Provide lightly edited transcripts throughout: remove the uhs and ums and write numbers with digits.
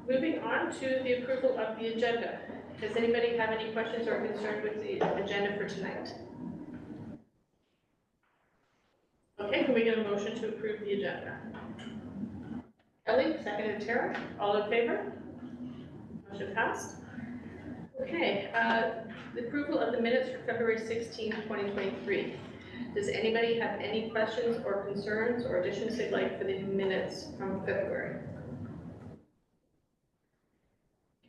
Moving on to the approval of the agenda. Does anybody have any questions or concerns with the agenda for tonight? Okay, can we get a motion to approve the agenda? Ellie, seconded Tara. All in favor? Motion passed. Okay, the approval of the minutes for February 16, 2023. Does anybody have any questions or concerns or additions they'd like for the minutes from February?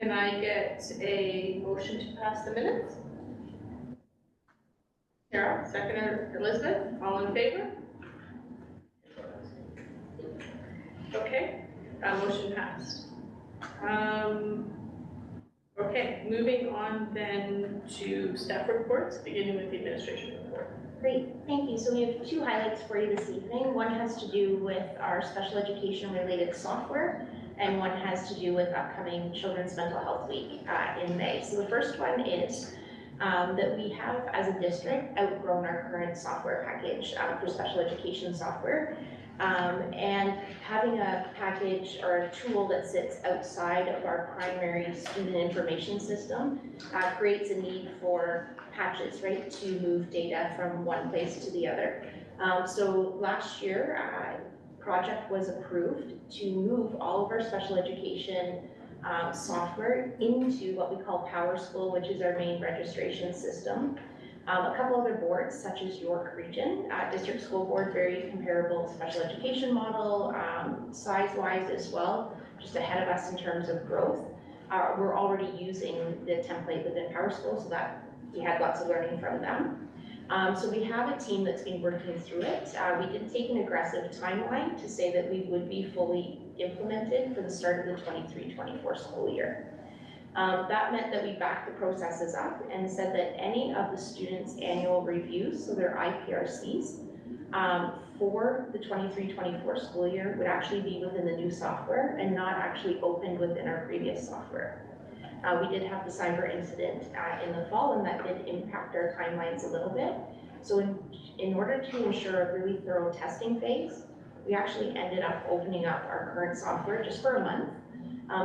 Can I get a motion to pass the minutes? Carol, seconder Elizabeth, all in favor? Okay, motion passed. Okay, moving on then to staff reports, beginning with the administration report. Great, thank you. So we have two highlights for you this evening. One has to do with our special education related software, and one has to do with upcoming Children's Mental Health Week in May. So the first one is that we have, as a district, outgrown our current software package for special education software. And having a package or a tool that sits outside of our primary student information system creates a need for patches, right, to move data from one place to the other. So last year, project was approved to move all of our special education software into what we call PowerSchool, which is our main registration system. A couple other boards, such as York Region, District School Board, very comparable special education model, size-wise as well, just ahead of us in terms of growth. We're already using the template within PowerSchool, so that we had lots of learning from them. So we have a team that's been working through it. We did take an aggressive timeline to say that we would be fully implemented for the start of the 23-24 school year. That meant that we backed the processes up and said that any of the students' annual reviews, so their IPRCs, for the 23-24 school year would actually be within the new software and not actually opened within our previous software. We did have the cyber incident in the fall, and that did impact our timelines a little bit. So in order to ensure a really thorough testing phase, we actually ended up opening up our current software just for a month.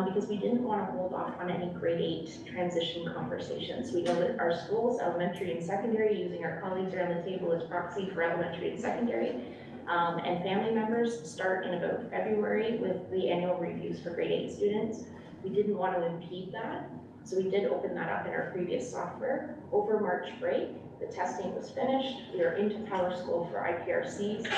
Because we didn't want to hold off on any grade 8 transition conversations. We know that our schools, elementary and secondary, using our colleagues around the table as proxy for elementary and secondary, and family members start in about February with the annual reviews for grade 8 students. We didn't want to impede that, so we did open that up in our previous software. Over March break, the testing was finished. We are into PowerSchool for IPRCs.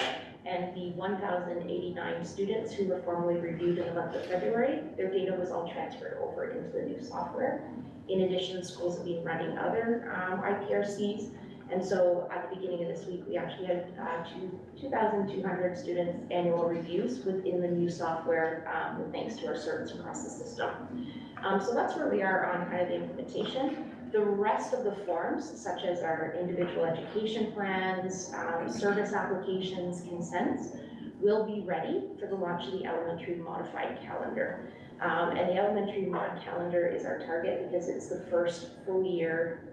And the 1,089 students who were formally reviewed in the month of February, their data was all transferred over into the new software. In addition, schools have been running other IPRCs. And so at the beginning of this week, we actually had 2,200 students' annual reviews within the new software, thanks to our service across the system. So that's where we are on kind of the implementation. The rest of the forms, such as our individual education plans, service applications, consents, will be ready for the launch of the elementary modified calendar. And the elementary mod calendar is our target because it's the first full year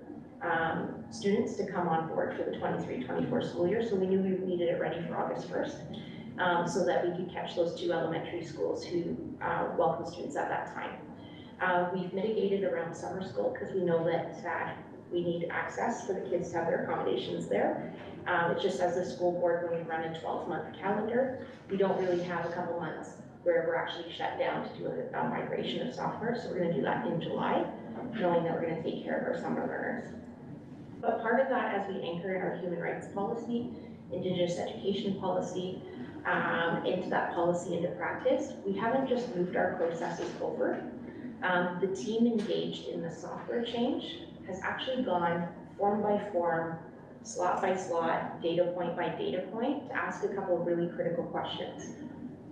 students to come on board for the 23-24 school year. So we knew we needed it ready for August 1st so that we could catch those 2 elementary schools who welcome students at that time. We've mitigated around summer school because we know that we need access for the kids to have their accommodations there. It's just as a school board, when we run a 12-month calendar, we don't really have a couple months where we're actually shut down to do a migration of software. So we're going to do that in July, knowing that we're going to take care of our summer learners. But part of that, as we anchor in our human rights policy, Indigenous education policy, into that policy into practice, we haven't just moved our processes over. The team engaged in the software change has actually gone form by form, slot by slot, data point by data point to ask a couple of really critical questions.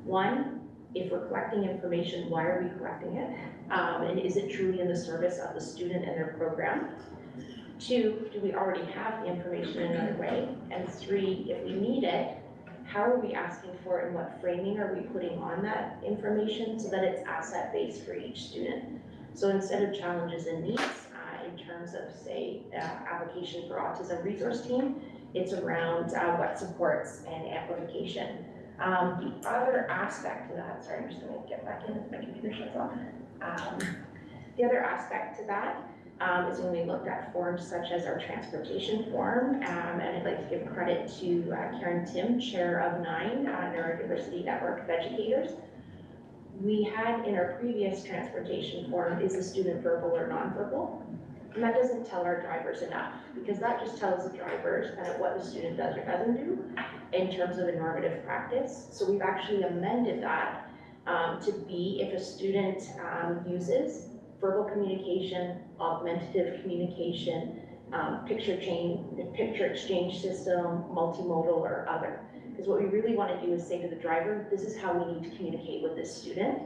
One, if we're collecting information, why are we collecting it? And is it truly in the service of the student and their program? 2, do we already have the information in another way? And 3, if we need it, how are we asking for it and what framing are we putting on that information so that it's asset-based for each student? So instead of challenges and needs, in terms of, say, application for autism resource team, it's around what supports and amplification. The other aspect to that, sorry, I'm just gonna get back in if my computer shuts off. The other aspect to that is when we looked at forms such as our transportation form, and I'd like to give credit to Karen Tim, chair of 9, Neurodiversity Network of Educators. We had in our previous transportation form, is the student verbal or nonverbal? And that doesn't tell our drivers enough, because that just tells the drivers kind of what the student does or doesn't do in terms of a normative practice. So we've actually amended that to be if a student uses verbal communication, augmentative communication, picture exchange system, multimodal or other. Because what we really want to do is say to the driver, this is how we need to communicate with this student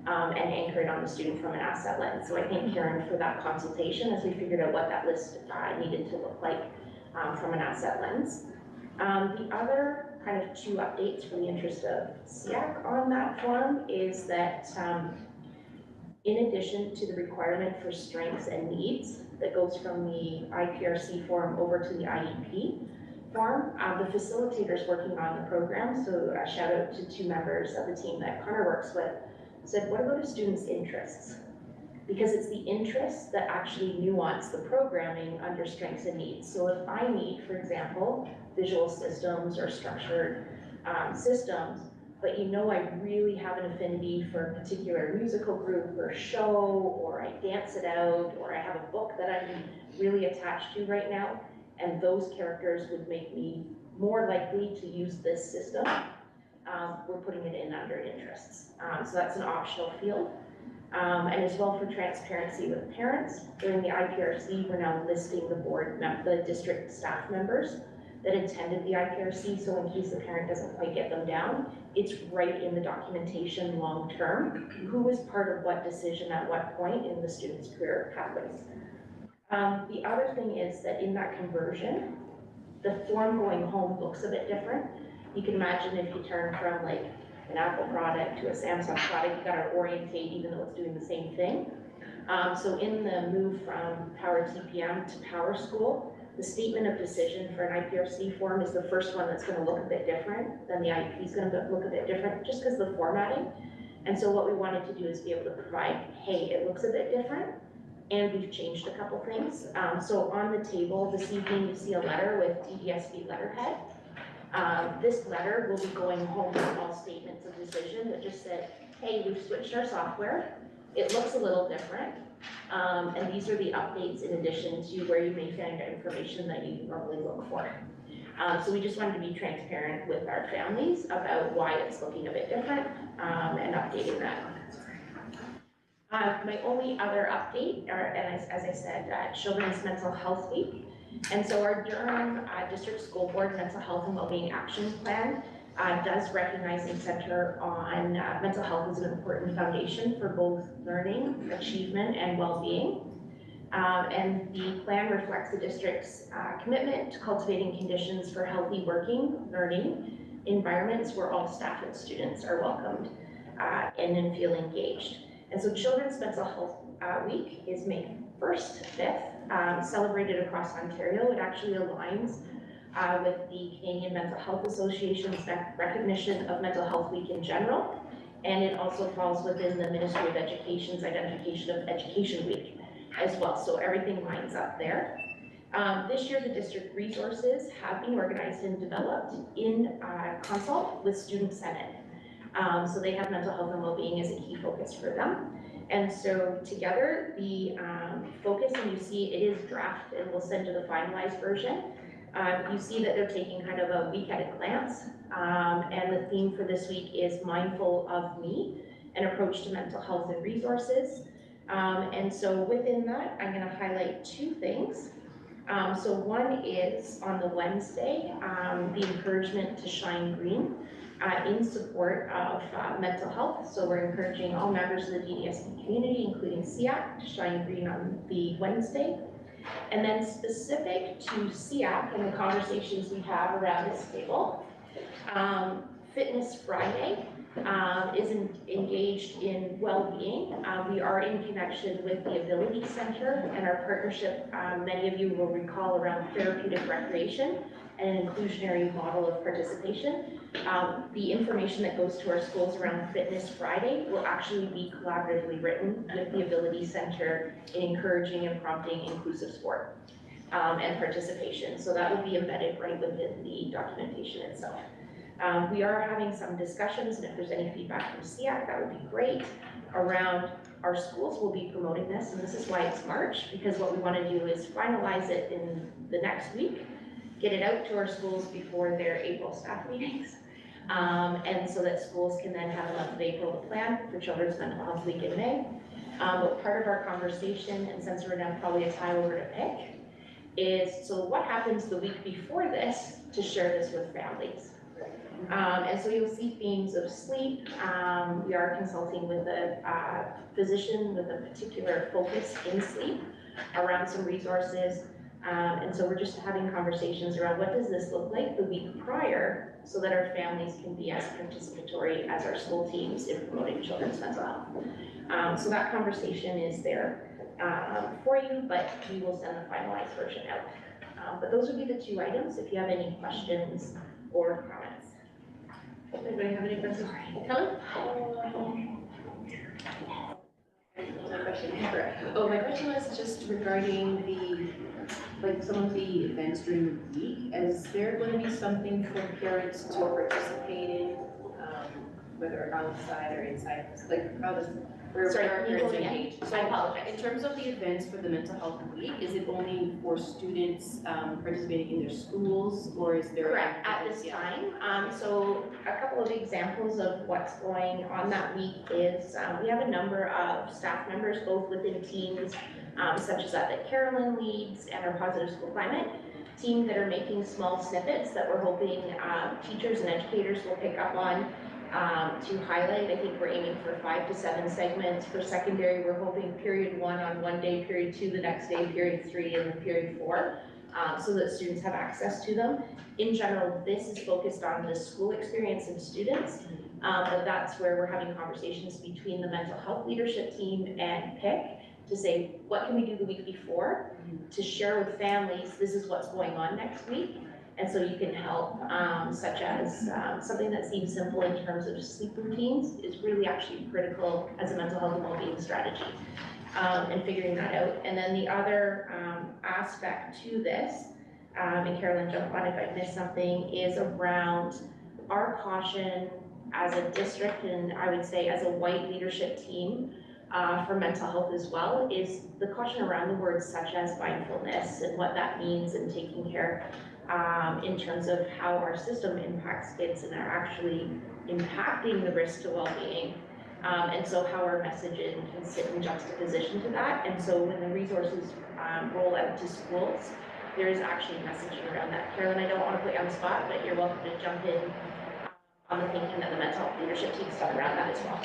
and anchor it on the student from an asset lens. So I thank Karen for that consultation as we figured out what that list needed to look like from an asset lens. The other kind of 2 updates for the interest of SEAC on that form is that in addition to the requirement for strengths and needs that goes from the IPRC form over to the IEP form, the facilitators working on the program, so a shout out to 2 members of the team that Connor works with, said, what about a student's interests? Because it's the interests that actually nuance the programming under strengths and needs. So if I need, for example, visual systems or structured systems, but you know I really have an affinity for a particular musical group or show, or I dance it out, or I have a book that I'm really attached to right now, and those characters would make me more likely to use this system, we're putting it in under interests. So that's an optional field. And as well for transparency with parents, during the IPRC, we're now listing the district staff members that attended the IPRC, so in case the parent doesn't quite get them down, it's right in the documentation long-term, who was part of what decision at what point in the student's career pathways. The other thing is that in that conversion, the form going home looks a bit different. You can imagine if you turn from like an Apple product to a Samsung product, you gotta orientate even though it's doing the same thing. So in the move from Power TPM to Power School, the statement of decision for an IPRC form is the first one that's gonna look a bit different, then the IEP is gonna look a bit different, just because of the formatting. And so what we wanted to do is be able to provide, hey, it looks a bit different, and we've changed a couple things. So on the table this evening, you see a letter with DDSB letterhead. This letter will be going home with all statements of decision that just said, hey, we've switched our software. It looks a little different. And these are the updates in addition to where you may find information that you normally look for. So we just wanted to be transparent with our families about why it's looking a bit different and updating that. My only other update, and as I said, Children's Mental Health Week. And so our Durham District School Board Mental Health and Wellbeing Action Plan does recognize and center on mental health as an important foundation for both learning, achievement, and well-being. And the plan reflects the district's commitment to cultivating conditions for healthy working, learning environments where all staff and students are welcomed and feel engaged. And so Children's Mental Health Week is May 1st, 5th, celebrated across Ontario. It actually aligns with the Canadian Mental Health Association's recognition of Mental Health Week in general, and it also falls within the Ministry of Education's identification of Education Week as well, so everything lines up there. This year, the district resources have been organized and developed in consult with Student Senate. So they have mental health and well-being as a key focus for them. And so together, the focus, and you see it is draft, and we'll send you the finalized version. You see that they're taking kind of a week at a glance. And the theme for this week is Mindful of Me, an approach to mental health and resources. And so within that, I'm gonna highlight 2 things. So one is on the Wednesday, the encouragement to shine green in support of mental health. So we're encouraging all members of the DDSB community, including SEAC, to shine green on the Wednesday. And then specific to SEAC and the conversations we have around this table, Fitness Friday is engaged in well-being. We are in connection with the Ability Center and our partnership, many of you will recall, around therapeutic recreation and an inclusionary model of participation. The information that goes to our schools around Fitness Friday will actually be collaboratively written with the Ability Center in encouraging and prompting inclusive sport and participation. So that would be embedded right within the documentation itself. We are having some discussions, and if there's any feedback from SEAC, that would be great, around our schools will be promoting this, and this is why it's March, because what we want to do is finalize it in the next week, get it out to our schools before their April staff meetings, and so that schools can then have a month of April to plan for Children's Mental Health Week in May. But part of our conversation, and since we're now probably a tie over to pick, is so what happens the week before this to share this with families. And so you'll see themes of sleep. We are consulting with a physician with a particular focus in sleep around some resources. And so we're just having conversations around what does this look like the week prior so that our families can be as participatory as our school teams in promoting children's mental health. So that conversation is there for you, but we will send the finalized version out. But those would be the two items if you have any questions or comments. Anybody have any questions? Helen? My question, my question was just regarding some of the events during the week. Is there going to be something for parents to participate in, whether outside or inside? Like how does where Sorry, are can you parents go again? engaged? I So apologize. in terms of the events for the mental health week, is it only for students participating in their schools, or is there? Correct, at this time. So a couple of examples of what's going on that week is we have a number of staff members, both within teams such as that Carolyn leads and our Positive School Climate team, that are making small snippets that we're hoping teachers and educators will pick up on to highlight. I think we're aiming for 5 to 7 segments. For secondary, we're hoping period 1 on one day, period 2 the next day, period 3, and then period 4. So that students have access to them. In general, this is focused on the school experience and students, but that's where we're having conversations between the mental health leadership team and PIC to say, what can we do the week before to share with families, this is what's going on next week, and so you can help, such as something that seems simple in terms of sleep routines is really actually critical as a mental health and well-being strategy. And figuring that out. And then the other aspect to this, and Carolyn, jump on if I missed something, is around our caution as a district, and I would say as a white leadership team for mental health as well, is the caution around the words such as mindfulness and what that means, and taking care in terms of how our system impacts kids and are actually impacting the risk to well-being. And so how our messaging can sit in juxtaposition to that. And so when the resources roll out to schools, there is actually messaging around that. Carolyn, I don't want to put you on the spot, but you're welcome to jump in on the thinking that the mental health leadership team's done around that as well.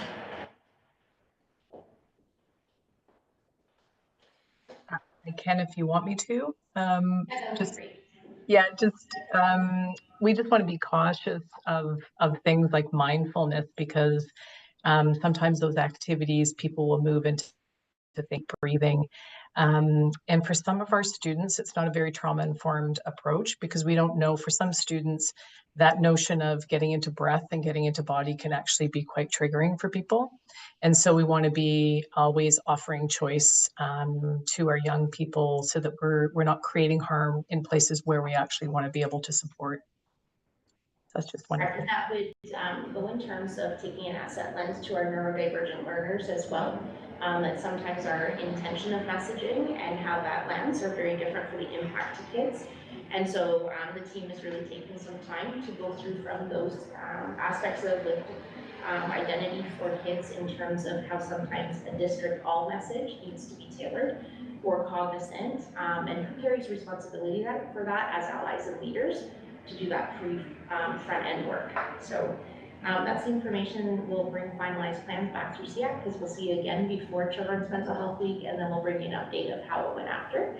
I can if you want me to. Just great. Yeah, we just want to be cautious of things like mindfulness, because sometimes those activities people will move into think breathing. And for some of our students, it's not a very trauma-informed approach, because we don't know, for some students, that notion of getting into breath and getting into body can actually be quite triggering for people. And so we want to be always offering choice to our young people, so that we're not creating harm in places where we actually want to be able to support. That's just one. And that would go in terms of taking an asset lens to our neurodivergent learners as well. That sometimes our intention of messaging and how that lands are very different for the impact to kids. And so the team is really taking some time to go through from those aspects of lived identity for kids, in terms of how sometimes a district all message needs to be tailored or cognizant, and who carries responsibility for that as allies and leaders to do that front end work. So that's the information. We'll bring finalized plans back through SEAC, because we'll see you again before Children's Mental Health Week, and then we'll bring you an update of how it went after.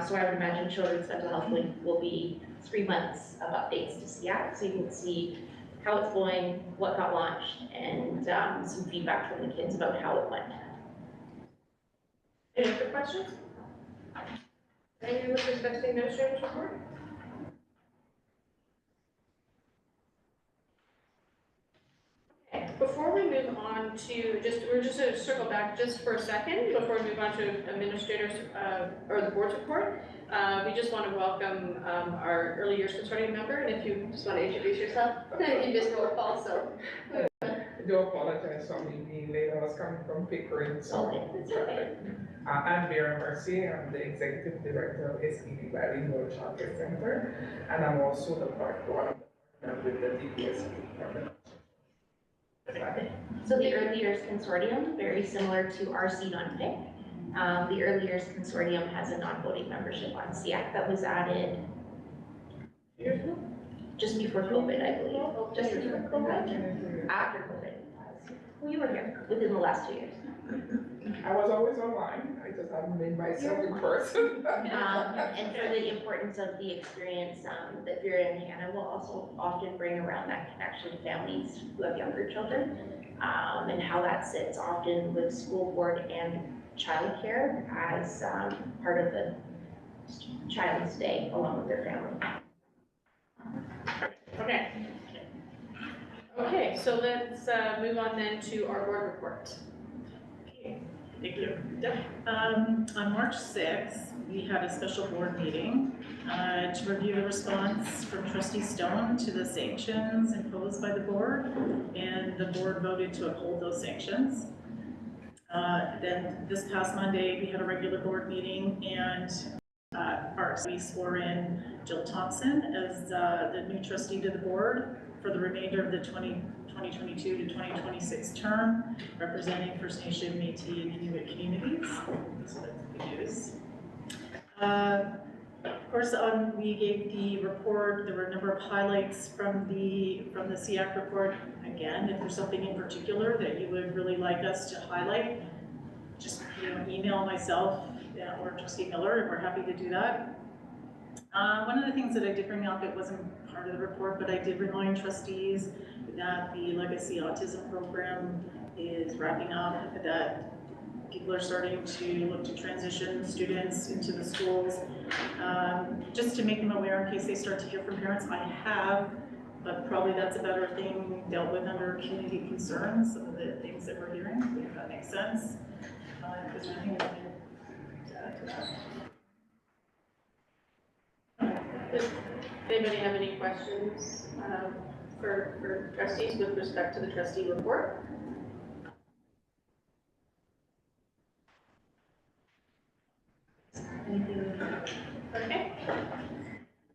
So I would imagine Children's Mental Health Week will be 3 months of updates to SEAC, so you can see how it's going, what got launched, and some feedback from the kids about how it went. Any other questions? Anything with respect to the administrator's report? Okay, before we move on to, we're just gonna circle back just for a second before we move on to administrators, or the board's report. We just want to welcome our early years consortium member, and if you just want to introduce yourself, you just roll call, so. I do apologize for me being late. I was coming from Pickering, so. Okay, that's okay. I'm Vera Mercier. I'm the executive director of SEAC Valley World Childcare Center, and I'm also the one of the partners with the DDSB. So the Early Years Consortium, very similar to our seat on PIC. The Early Years Consortium has a non-voting membership on SEAC that was added just before COVID, I believe. Just before COVID, after COVID. Well, you were here within the last 2 years. I was always online. I just haven't made myself in person. And for the importance of the experience that Vera and Hannah will also often bring around that connection to families who have younger children, and how that sits often with school board and childcare as part of the child's day along with their family. Okay. Okay, so let's move on then to our board report. Thank you. Deb? On March 6th, we had a special board meeting to review the response from Trustee Stone to the sanctions imposed by the board, and the board voted to uphold those sanctions. Then this past Monday, we had a regular board meeting, and we swore in Jill Thompson as the new trustee to the board for the remainder of the 2022 to 2026 term, representing First Nation, Métis, and Inuit communities. So that's good news. Of course, we gave the report. There were a number of highlights from the SEAC report. Again, if there's something in particular that you would really like us to highlight, just email myself or Trustee Miller, and we're happy to do that. One of the things that I did bring up, it wasn't part of the report, but I did remind trustees that the Legacy Autism Program is wrapping up, that people are starting to look to transition students into the schools. Just to make them aware in case they start to hear from parents, I have, but probably that's a better thing dealt with under community concerns, some of the things that we're hearing, if that makes sense. Is there anything to add to that? Does anybody have any questions for trustees with respect to the trustee report? Okay.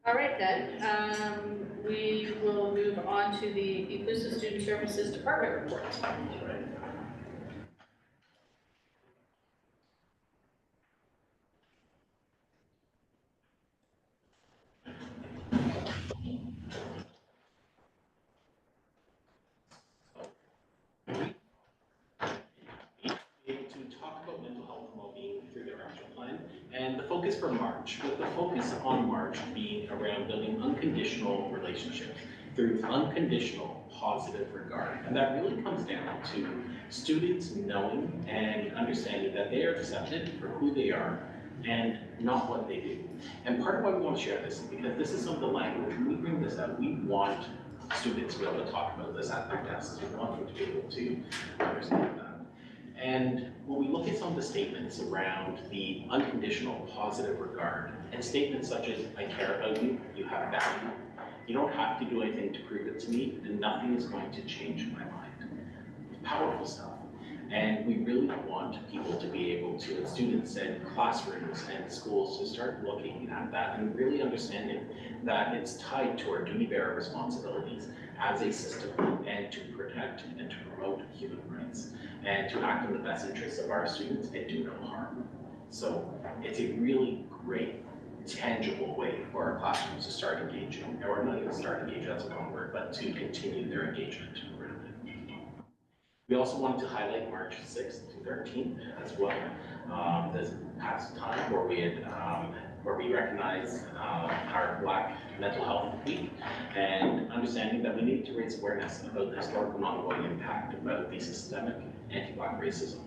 All right then. We will move on to the Inclusive Student Services Department report. And the focus for March, with the focus on March being around building unconditional relationships through unconditional positive regard. And that really comes down to students knowing and understanding that they are accepted for who they are and not what they do. And part of why we want to share this is because this is some of the language. When we bring this up, we want students to be able to talk about this at their desks. We want them to be able to understand that. And when we look at some of the statements around the unconditional positive regard, and statements such as, I care about you, you have value, you don't have to do anything to prove it to me, and nothing is going to change my mind. It's powerful stuff. And we really want people to be able to, and students and classrooms and schools, to start looking at that and really understanding that it's tied to our duty-bearer responsibilities as a system, and to protect and to promote human rights, and to act in the best interests of our students and do no harm. So it's a really great, tangible way for our classrooms to start engaging, or not even start engaging, that's a wrong word, but to continue their engagement. We also wanted to highlight March 6th to 13th as well, this past time where we recognized our Black Mental Health Week, and understanding that we need to raise awareness about the historical and ongoing impact about the systemic anti-Black racism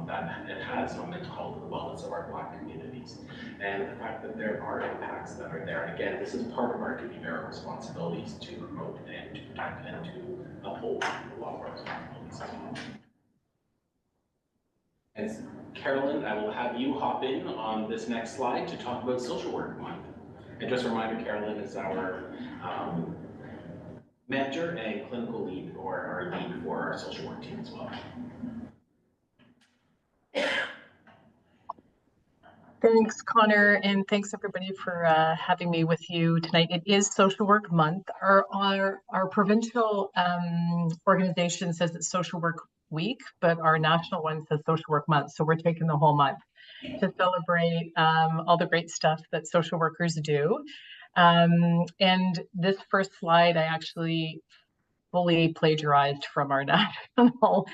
that it has on mental health and the wellness of our Black communities, and the fact that there are impacts that are there. And again, this is part of our duty bearer responsibilities to promote and to protect and to uphold the law of our responsibilities as well. And Carolyn, I will have you hop in on this next slide to talk about Social Work Month. And just a reminder, Carolyn is our manager and clinical lead, or our lead for our social work team as well. Thanks, Connor, and thanks everybody for having me with you tonight. It is Social Work Month. Our provincial organization says it's Social Work Week, but our national one says Social Work Month. So we're taking the whole month to celebrate all the great stuff that social workers do. And this first slide, I actually fully plagiarized from our national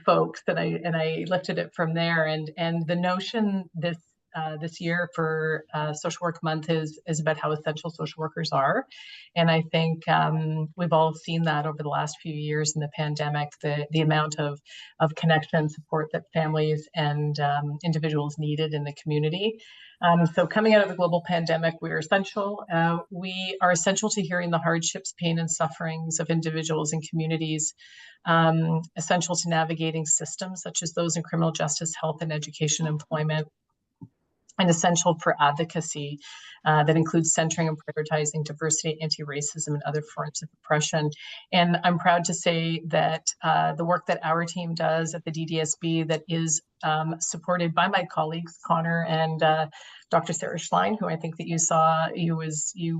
folks, and I lifted it from there. And the notion this year for Social Work Month is about how essential social workers are, and I think we've all seen that over the last few years in the pandemic, the amount of connection and support that families and individuals needed in the community. So coming out of the global pandemic, we are essential. We are essential to hearing the hardships, pain, and sufferings of individuals and communities, essential to navigating systems such as those in criminal justice, health, and education, employment, and essential for advocacy that includes centering and prioritizing diversity, anti-racism, and other forms of oppression. And I'm proud to say that the work that our team does at the DDSB that is supported by my colleagues, Connor and Dr. Sarah Schlein, who I think that you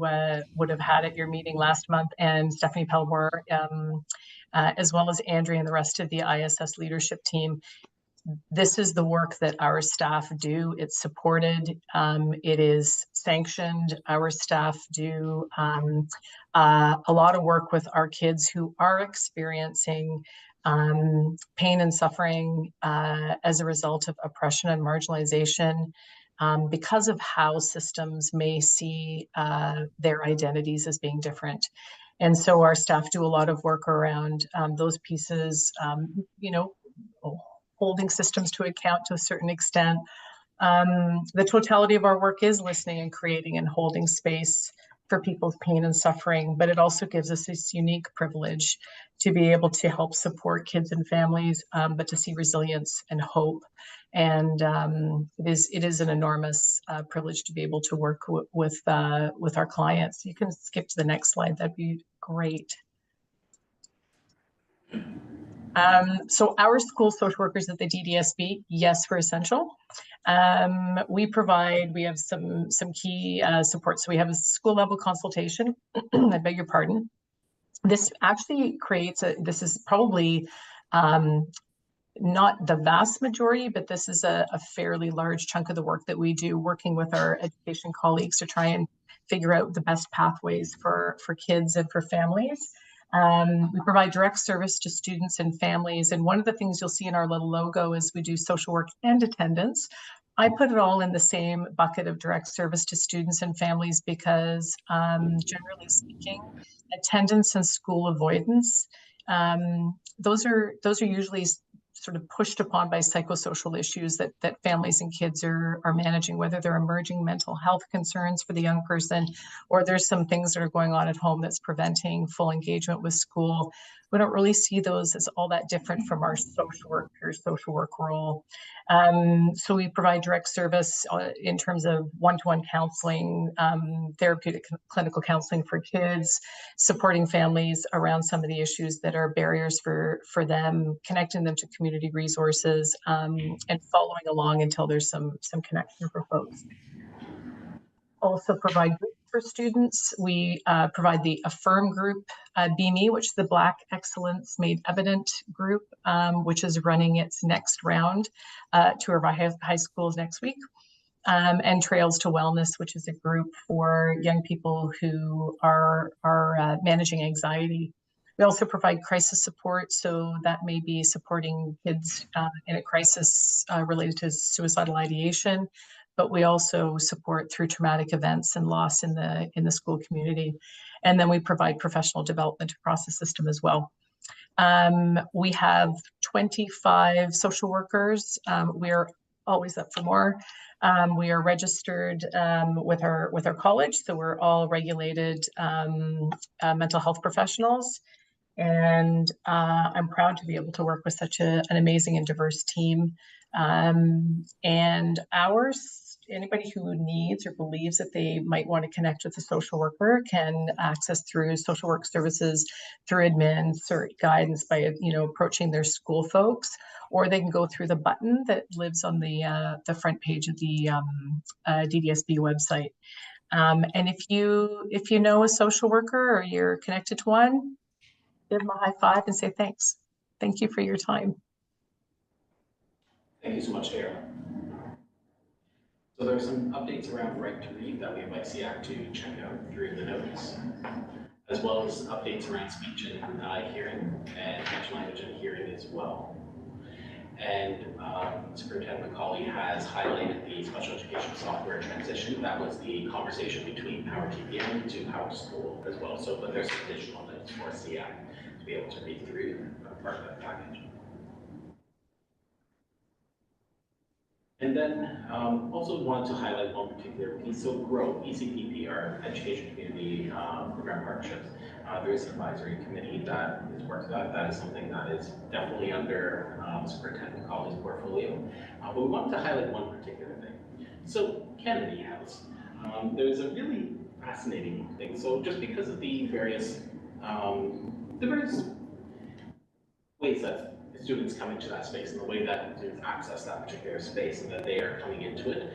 would have had at your meeting last month, and Stephanie Pelmore, as well as Andrea and the rest of the ISS leadership team. This is the work that our staff do. It's supported, it is sanctioned. Our staff do a lot of work with our kids who are experiencing pain and suffering as a result of oppression and marginalization because of how systems may see their identities as being different. And so our staff do a lot of work around those pieces, holding systems to account to a certain extent. The totality of our work is listening and creating and holding space for people's pain and suffering, but it also gives us this unique privilege to be able to help support kids and families, but to see resilience and hope. And it is an enormous privilege to be able to work with our clients. You can skip to the next slide, that'd be great. So our school social workers at the DDSB, yes, we're essential. We have some key support. So we have a school level consultation. I beg your pardon. This actually this is probably not the vast majority, but this is a fairly large chunk of the work that we do, working with our education colleagues to try and figure out the best pathways for kids and for families. We provide direct service to students and families. And one of the things you'll see in our little logo is we do social work and attendance. I put it all in the same bucket of direct service to students and families because generally speaking, attendance and school avoidance, those are usually sort of pushed upon by psychosocial issues that families and kids are managing, whether they're emerging mental health concerns for the young person, or there's some things that are going on at home that's preventing full engagement with school. We don't really see those as all that different from our social work role. So we provide direct service in terms of one-to-one counseling, therapeutic clinical counseling for kids, supporting families around some of the issues that are barriers for them, connecting them to community resources, and following along until there's some connection for folks. Also provide groups for students. We provide the Affirm group, BME, which is the Black Excellence Made Evident group, which is running its next round to our high schools next week. And Trails to Wellness, which is a group for young people who are managing anxiety. We also provide crisis support, so that may be supporting kids in a crisis related to suicidal ideation, but we also support through traumatic events and loss in the school community. And then we provide professional development across the system as well. We have 25 social workers. We're always up for more. We are registered with our college, so we're all regulated mental health professionals. And I'm proud to be able to work with such an amazing and diverse team. And anybody who needs or believes that they might want to connect with a social worker can access through social work services, through admin, CERT guidance by approaching their school folks, or they can go through the button that lives on the front page of the DDSB website. And if you know a social worker or you're connected to one, give them a high five and say thanks. Thank you for your time. Thank you so much, Tara. So there are some updates around right to read that we invite SEAC to check out through the notes, as well as updates around speech and hearing, and speech language and hearing as well. And Superintendent McCauley has highlighted the special education software transition. That was the conversation between Power TPM to Power School as well. So, but there's additional notes for SEAC to be able to read through part of that package. And then also wanted to highlight one particular piece. So GROW, ECPP, our education community program partnerships. There is an advisory committee that is working on. That is something that is definitely under Superintendent McCauley's portfolio. But we wanted to highlight one particular thing. So Kennedy House, there's a really fascinating thing. So just because of the various ways that students come into that space and the way that students access that particular space and that they are coming into it.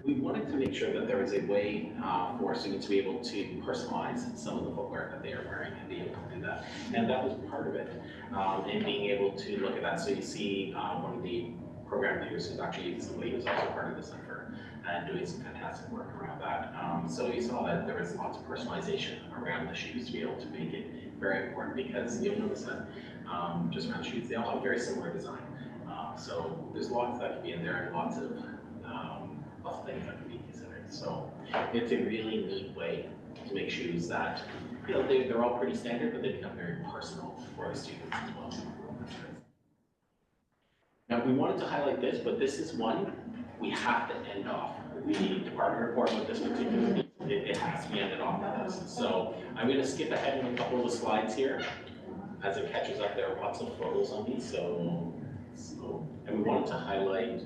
We wanted to make sure that there was a way for students to be able to personalize some of the footwear that they are wearing and be able to do that. And that was part of it, and being able to look at that. So you see one of the program leaders who's actually somebody who's also part of the center and doing some fantastic work around that. So you saw that there was lots of personalization around the shoes to be able to make it very important, because you'll notice that just around shoes, they all have very similar design. So there's lots that can be in there and lots of things that can be considered. So it's a really neat way to make shoes that, they're all pretty standard, but they become very personal for the students as well. Now we wanted to highlight this, but this is one we have to end off the department report with this particular piece. It has to be ended off with this. So I'm going to skip ahead in a couple of the slides here. As it catches up, there are lots of photos on these, and we wanted to highlight,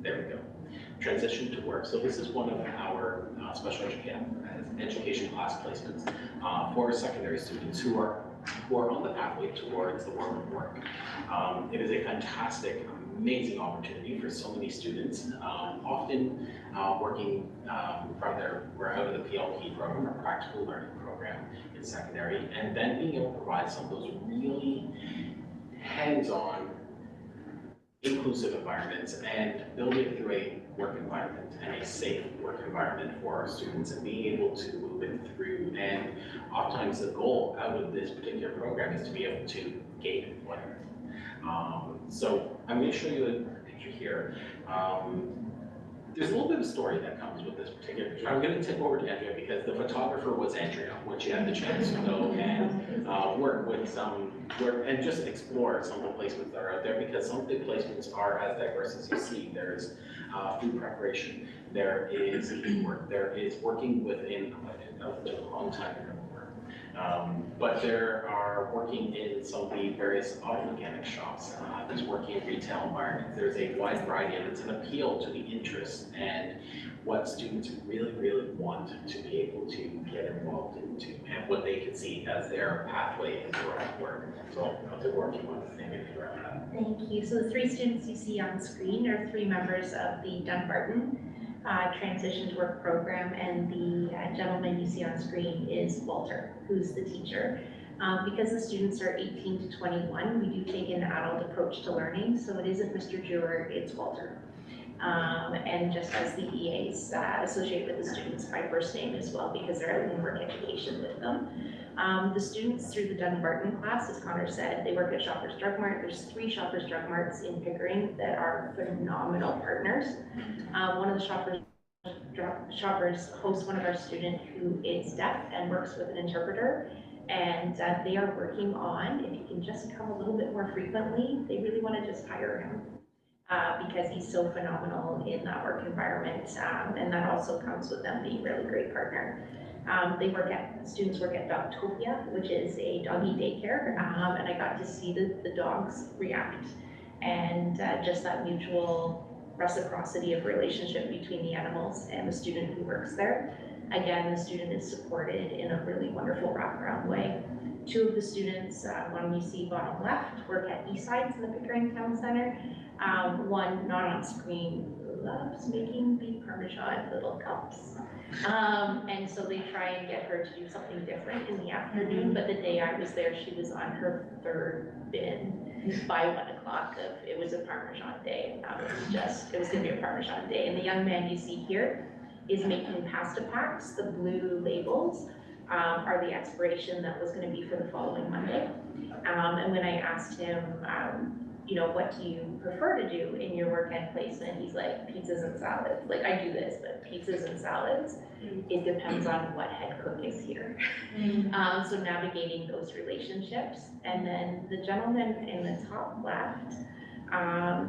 there we go, transition to work. So this is one of our special education class placements for secondary students who are on the pathway towards the world of work. It is a fantastic, amazing opportunity for so many students, often working we're out of the PLP program, or practical learning program in secondary, and then being able to provide some of those really hands-on, inclusive environments and building through a work environment and a safe work environment for our students, and being able to move it through. And oftentimes the goal out of this particular program is to be able to gain employment. So I'm going to show you a picture here. There's a little bit of a story that comes with this particular picture. I'm going to tip over to Andrea because the photographer was Andrea when she had the chance to go and work and just explore some of the placements that are out there, because some of the placements are as diverse as you see. There's food preparation, there is work, there is working within a long time ago. But there are working in some of the various auto mechanic shops, there's working in retail environments. There's a wide variety, and it's an appeal to the interests and what students really, really want to be able to get involved into, and what they can see as their pathway into work. So I'll take work, you want to say anything around that? Thank you. So the three students you see on screen are three members of the Dunbarton Transition to Work program, and the gentleman you see on screen is Walter, who's the teacher. Because the students are 18 to 21, we do take an adult approach to learning, so it isn't Mr. Jewer, it's Walter. And just as the EAs associate with the students by first name as well, because they're out in work education with them. The students through the Dunbarton class, as Connor said, they work at Shoppers Drug Mart. There's 3 Shoppers Drug Marts in Pickering that are phenomenal partners. One of the Shoppers hosts one of our students who is deaf and works with an interpreter. And they are working on, if he can just come a little bit more frequently, they really want to just hire him. Because he's so phenomenal in that work environment, and that also comes with them being a really great partner. Students work at Dogtopia, which is a doggy daycare, and I got to see the dogs react, and just that mutual reciprocity of relationship between the animals and the student who works there. Again, the student is supported in a really wonderful wraparound way. 2 of the students, one you see bottom left, work at Eastsides in the Pickering Town Center. One not on screen loves making beef parmesan little cups. And so they try and get her to do something different in the afternoon, but the day I was there, she was on her 3rd bin by 1 o'clock it was a Parmesan day. It was gonna be a Parmesan day. And the young man you see here is making pasta packs. The blue labels are the expiration that was gonna be for the following Monday. And when I asked him, you know, what do you prefer to do in your work ed placement? He's like, pizzas and salads. Like, I do this, but pizzas and salads, it depends on what head cook is here. So navigating those relationships. And then the gentleman in the top left,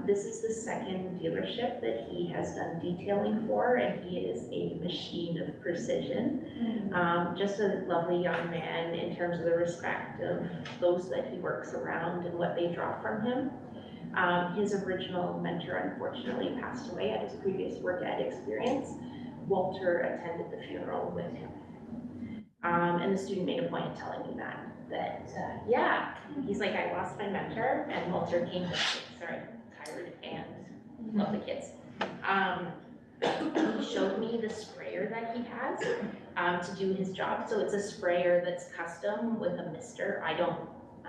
this is the 2nd dealership that he has done detailing for, and he is a machine of precision. Just a lovely young man in terms of the respect of those that he works around and what they draw from him. His original mentor unfortunately passed away at his previous work ed experience. Walter attended the funeral with him. And the student made a point of telling me that yeah, he's like, I lost my mentor, and Walter came with me. Sorry, tired and love the kids. He showed me the sprayer that he has to do his job. So it's a sprayer that's custom with a mister. I'm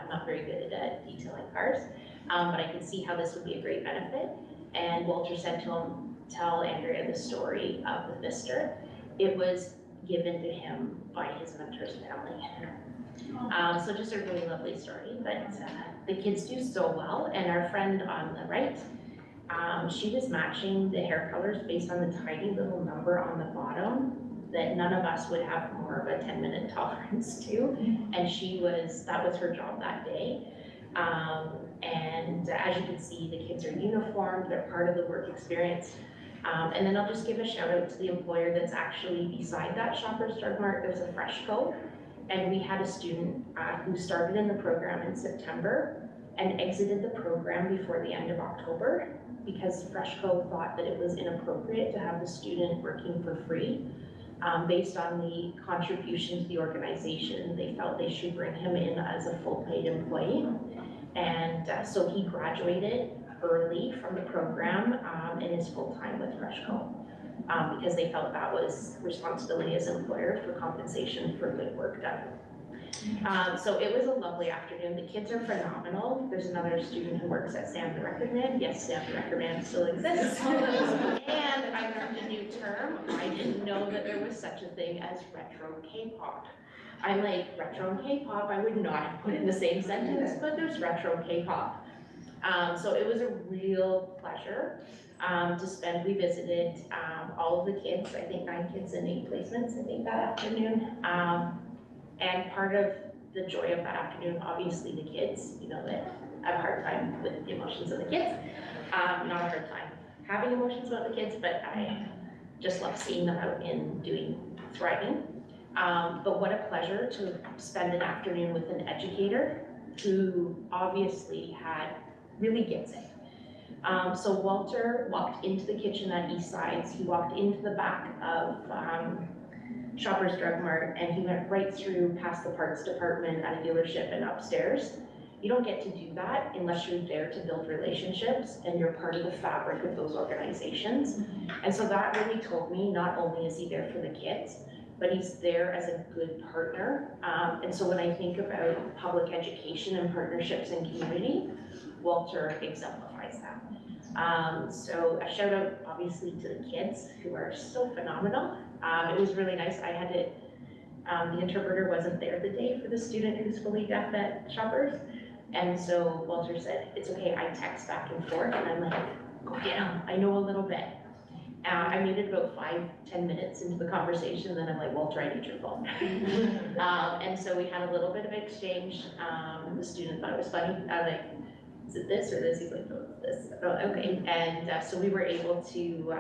not very good at detailing cars, but I can see how this would be a great benefit. And Walter said to him, tell Andrea the story of the mister. It was given to him by his mentor's family. So just a really lovely story, but the kids do so well. And our friend on the right, she was matching the hair colors based on the tiny little number on the bottom that none of us would have more of a 10-minute tolerance to. And that was her job that day. And as you can see, the kids are uniformed, they're part of the work experience. And then I'll just give a shout out to the employer that's actually beside that Shoppers Drug Mart. There's a Freshco, and we had a student who started in the program in September and exited the program before the end of October because Freshco thought that it was inappropriate to have the student working for free. Based on the contribution to the organization, they felt they should bring him in as a full paid employee. And so he graduated early from the program and is full-time with Freshco because they felt that was responsibility as an employer for compensation for good work done. So it was a lovely afternoon. The kids are phenomenal. There's another student who works at Sam the Record Man. Yes, Sam the Record Man still exists. And I learned a new term. I didn't know that there was such a thing as retro K-pop. I'm like, retro and K-pop, I would not have put in the same sentence, but there's retro K-pop. So it was a real pleasure to spend. We visited all of the kids, I think 9 kids and 8 placements, I think, that afternoon. And part of the joy of that afternoon, obviously the kids, you know, that I have a hard time with the emotions of the kids. Not a hard time having emotions about the kids, but I just love seeing them out and thriving. But what a pleasure to spend an afternoon with an educator who obviously really gets it. So Walter walked into the kitchen at Eastsides. He walked into the back of Shoppers Drug Mart, and he went right through past the parts department at a dealership and upstairs. You don't get to do that unless you're there to build relationships and you're part of the fabric of those organizations. And so that really told me not only is he there for the kids, but he's there as a good partner. And so when I think about public education and partnerships and community, Walter exemplifies that. So a shout out obviously to the kids who are so phenomenal. It was really nice. I had to, the interpreter wasn't there the day for the student who's fully deaf at Shoppers. And so Walter said, it's okay, I text back and forth, and I'm like, go get him, I know a little bit. I made it about 5-10 minutes into the conversation, then I'm like, Walter, I need your phone. And so we had a little bit of exchange. The student thought it was funny. I was like, is it this or this? He's like, no, it's this. Oh, okay. And so we were able to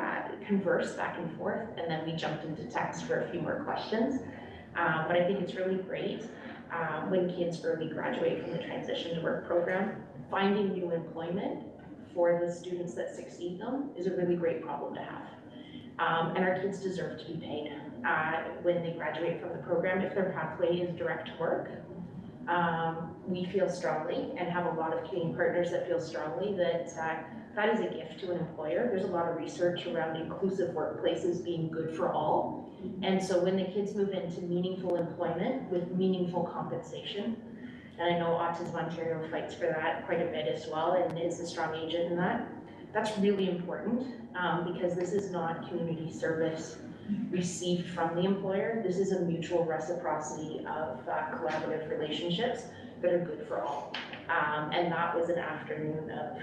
converse back and forth, and then we jumped into text for a few more questions. But I think it's really great when kids early graduate from the transition to work program, finding new employment for the students that succeed them is a really great problem to have. And our kids deserve to be paid when they graduate from the program. If their pathway is direct work, we feel strongly and have a lot of community partners that feel strongly that that is a gift to an employer. There's a lot of research around inclusive workplaces being good for all. And so when the kids move into meaningful employment with meaningful compensation, and I know Autism Ontario fights for that quite a bit as well and is a strong agent in that, that's really important because this is not community service received from the employer. This is a mutual reciprocity of collaborative relationships that are good for all. And that was an afternoon of,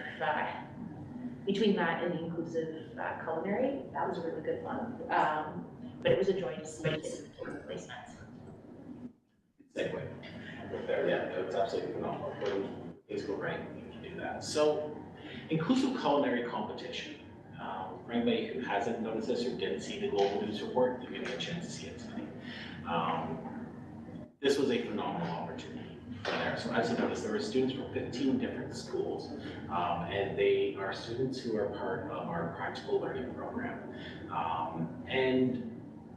between that and the inclusive culinary, that was a really good one. But it was a joy to see kids in the placements. Segue there, yeah, it's absolutely phenomenal. When things go right, you can do that. So, inclusive culinary competition. For anybody who hasn't noticed this or didn't see the Global News report, you're gonna get a chance to see it tonight. This was a phenomenal opportunity for there. So as you noticed, there were students from 15 different schools, and they are students who are part of our practical learning program. And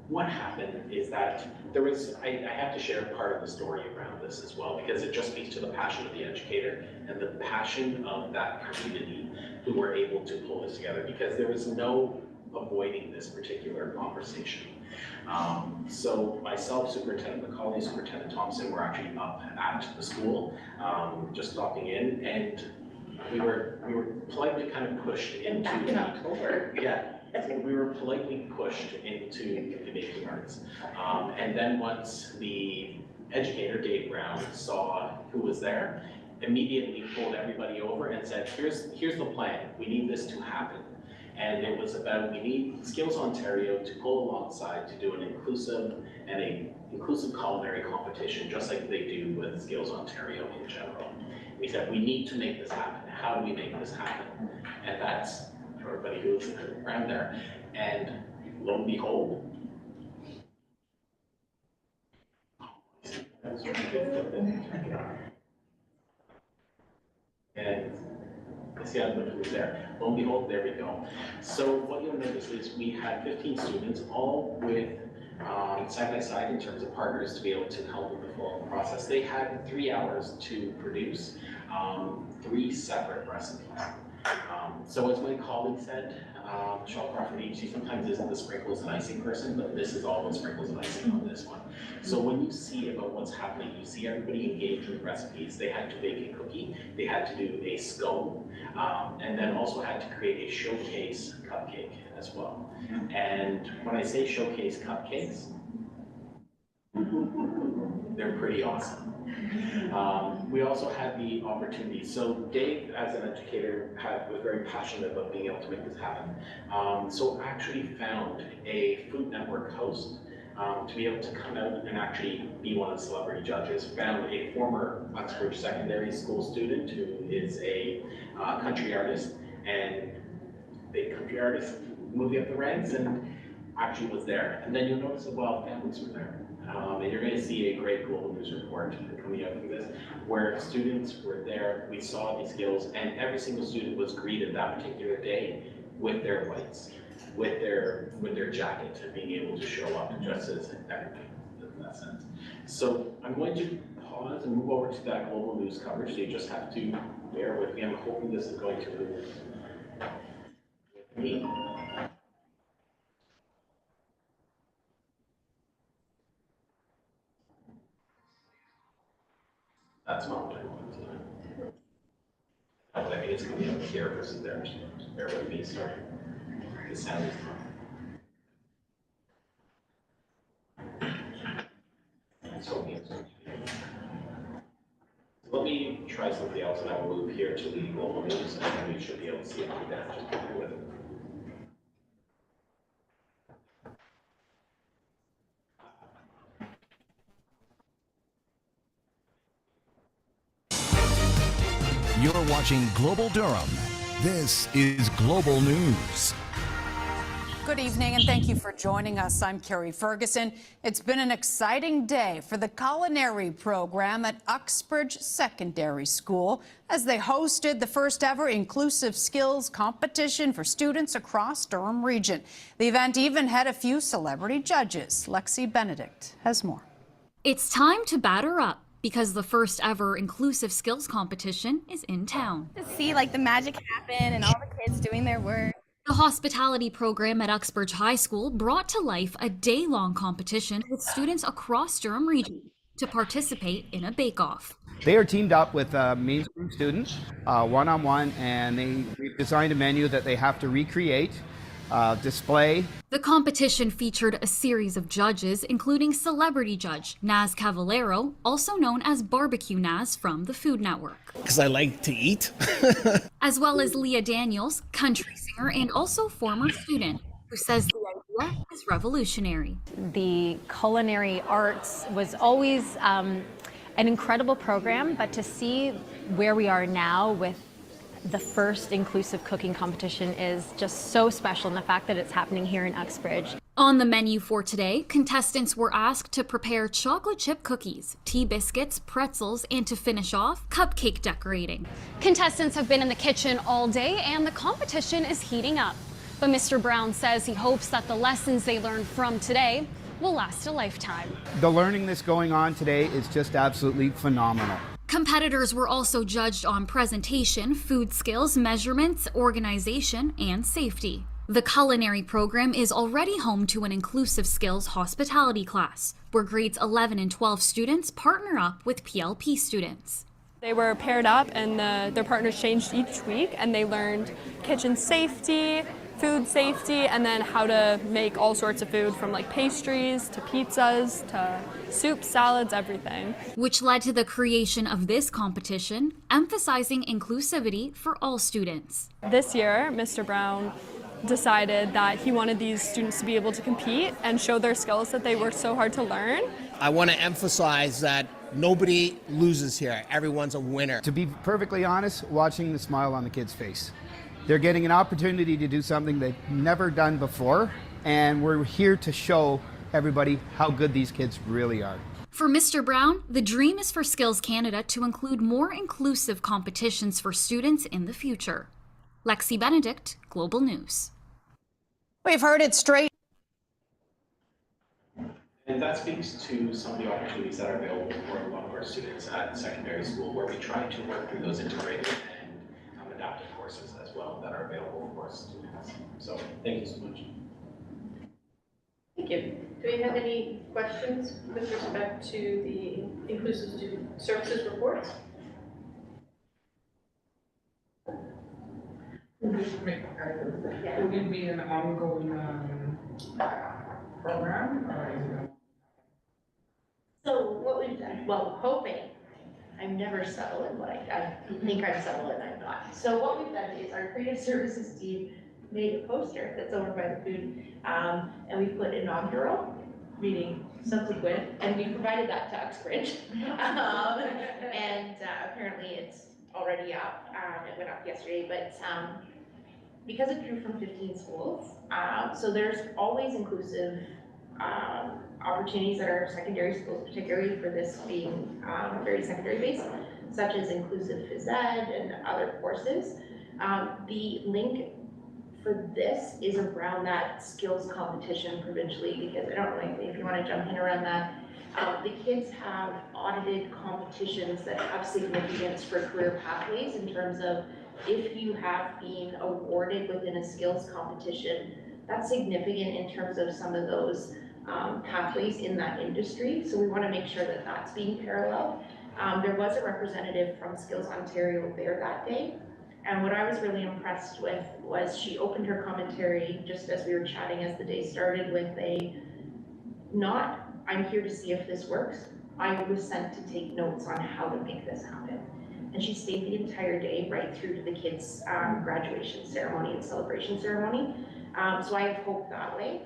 what happened is that there was, I have to share part of the story around this as well, because it just speaks to the passion of the educator and the passion of that community who were able to pull this together, because there was no avoiding this particular conversation. So myself, Superintendent McCauley, Superintendent Thompson were actually up at the school, just stopping in, and we were politely kind of pushed into Back in October. Yeah. So we were politely pushed into the baking arts. And then once the educator, Dave Brown, saw who was there, immediately pulled everybody over and said, here's the plan. We need this to happen. And it was about, we need Skills Ontario to pull alongside to do an inclusive culinary competition, just like they do with Skills Ontario in general. We said, we need to make this happen. How do we make this happen? And that's for everybody who's around there. And lo and behold, and see how much was there. Lo and behold, there we go. So what you'll notice is we had 15 students, all with side by side in terms of partners to be able to help with the full process. They had 3 hours to produce 3 separate recipes. So as my colleague said, Michelle Crawford, she sometimes isn't the sprinkles and icing person, but this is all the sprinkles and icing on this one. So when you see about what's happening, you see everybody engaged with recipes. They had to bake a cookie, they had to do a scone, and then also had to create a showcase cupcake as well. And when I say showcase cupcakes, they're pretty awesome. We also had the opportunity. So Dave, as an educator, was very passionate about being able to make this happen. So actually found a Food Network host to be able to come out and actually be one of the celebrity judges. Found a former Uxbridge Secondary School student who is a country artist, and big country artist, moving up the ranks, and actually was there. And then you'll notice that Wild Families were there. And you're going to see a great Global News report coming out from this, where students were there, we saw these skills, and every single student was greeted that particular day with their whites, with their jacket, and being able to show up and dress as everything in that sense. So I'm going to pause and move over to that Global News coverage. So you just have to bear with me. I'm hoping this is going to move with me. That's not what I want to do. it's coming up here versus there. Bear with me, sorry. The sound is not. So let me try something else, and I will move here to the global news, and then we should be able to see it through that. Just bear with it. You're watching Global Durham. This is Global News. Good evening and thank you for joining us. I'm Carrie Ferguson. It's been an exciting day for the culinary program at Uxbridge Secondary School as they hosted the first ever inclusive skills competition for students across Durham region. The event even had a few celebrity judges. Lexi Benedict has more. It's time to batter up because the first ever inclusive skills competition is in town. To see like the magic happen and all the kids doing their work. The hospitality program at Uxbridge High School brought to life a day-long competition with students across Durham region to participate in a bake-off. They are teamed up with mainstream students, one-on-one, and we've designed a menu that they have to recreate, display. The competition featured a series of judges, including celebrity judge Naz Cavallero, also known as Barbecue Naz from the Food Network. Because I like to eat. As well as Leah Daniels, country singer and also former student, who says the idea is revolutionary. The culinary arts was always an incredible program, but to see where we are now with the first inclusive cooking competition is just so special, and the fact that it's happening here in Uxbridge. On the menu for today, contestants were asked to prepare chocolate chip cookies, tea biscuits, pretzels, and to finish off, cupcake decorating. Contestants have been in the kitchen all day and the competition is heating up. But Mr. Brown says he hopes that the lessons they learned from today will last a lifetime. The learning that's going on today is just absolutely phenomenal. Competitors were also judged on presentation, food skills, measurements, organization, and safety. The culinary program is already home to an inclusive skills hospitality class, where grades 11 and 12 students partner up with PLP students. They were paired up and their partners changed each week, and they learned kitchen safety, food safety, and then how to make all sorts of food, from like pastries to pizzas to soup, salads, everything. Which led to the creation of this competition, emphasizing inclusivity for all students. This year, Mr. Brown decided that he wanted these students to be able to compete and show their skills that they worked so hard to learn. I want to emphasize that nobody loses here. Everyone's a winner. To be perfectly honest, watching the smile on the kids' face. They're getting an opportunity to do something they've never done before, and we're here to show everybody how good these kids really are. For Mr. Brown, the dream is for Skills Canada to include more inclusive competitions for students in the future. Lexi Benedict, Global News. We've heard it straight. And that speaks to some of the opportunities that are available for a lot of our students at secondary school, where we try to work through those integrated and adaptive courses as well that are available for students. So thank you so much. Thank you. Do we have any questions with respect to the Inclusive Student Services reports? Will it be an ongoing program, or is it? So what we've done, well, hoping, I'm never settled in what I think I'm settled in, I'm not. So what we've done is our creative services team made a poster that's over by the food, and we put inaugural, meaning subsequent, and we provided that to Uxbridge. And apparently it's already up. It went up yesterday, but because it drew from 15 schools, so there's always inclusive opportunities at our secondary schools, particularly for this being very secondary based, such as inclusive phys ed and other courses. The link for this is around that skills competition provincially, because I don't know if you want to jump in around that. The kids have audited competitions that have significance for career pathways in terms of if you have been awarded within a skills competition, that's significant in terms of some of those pathways in that industry. So we want to make sure that that's being paralleled. There was a representative from Skills Ontario there that day. And what I was really impressed with was she opened her commentary just as we were chatting as the day started with not, I'm here to see if this works. I was sent to take notes on how to make this happen. And she stayed the entire day right through to the kids' graduation ceremony and celebration ceremony. So I have hope that way.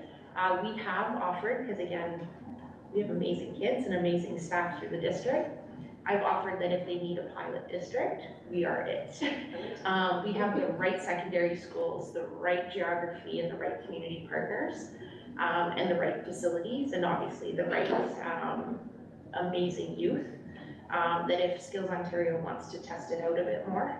We have offered, because again, we have amazing kids and amazing staff through the district. I've offered that if they need a pilot district, we are it. We have the right secondary schools, the right geography and the right community partners, and the right facilities, and obviously the right amazing youth. That if Skills Ontario wants to test it out a bit more,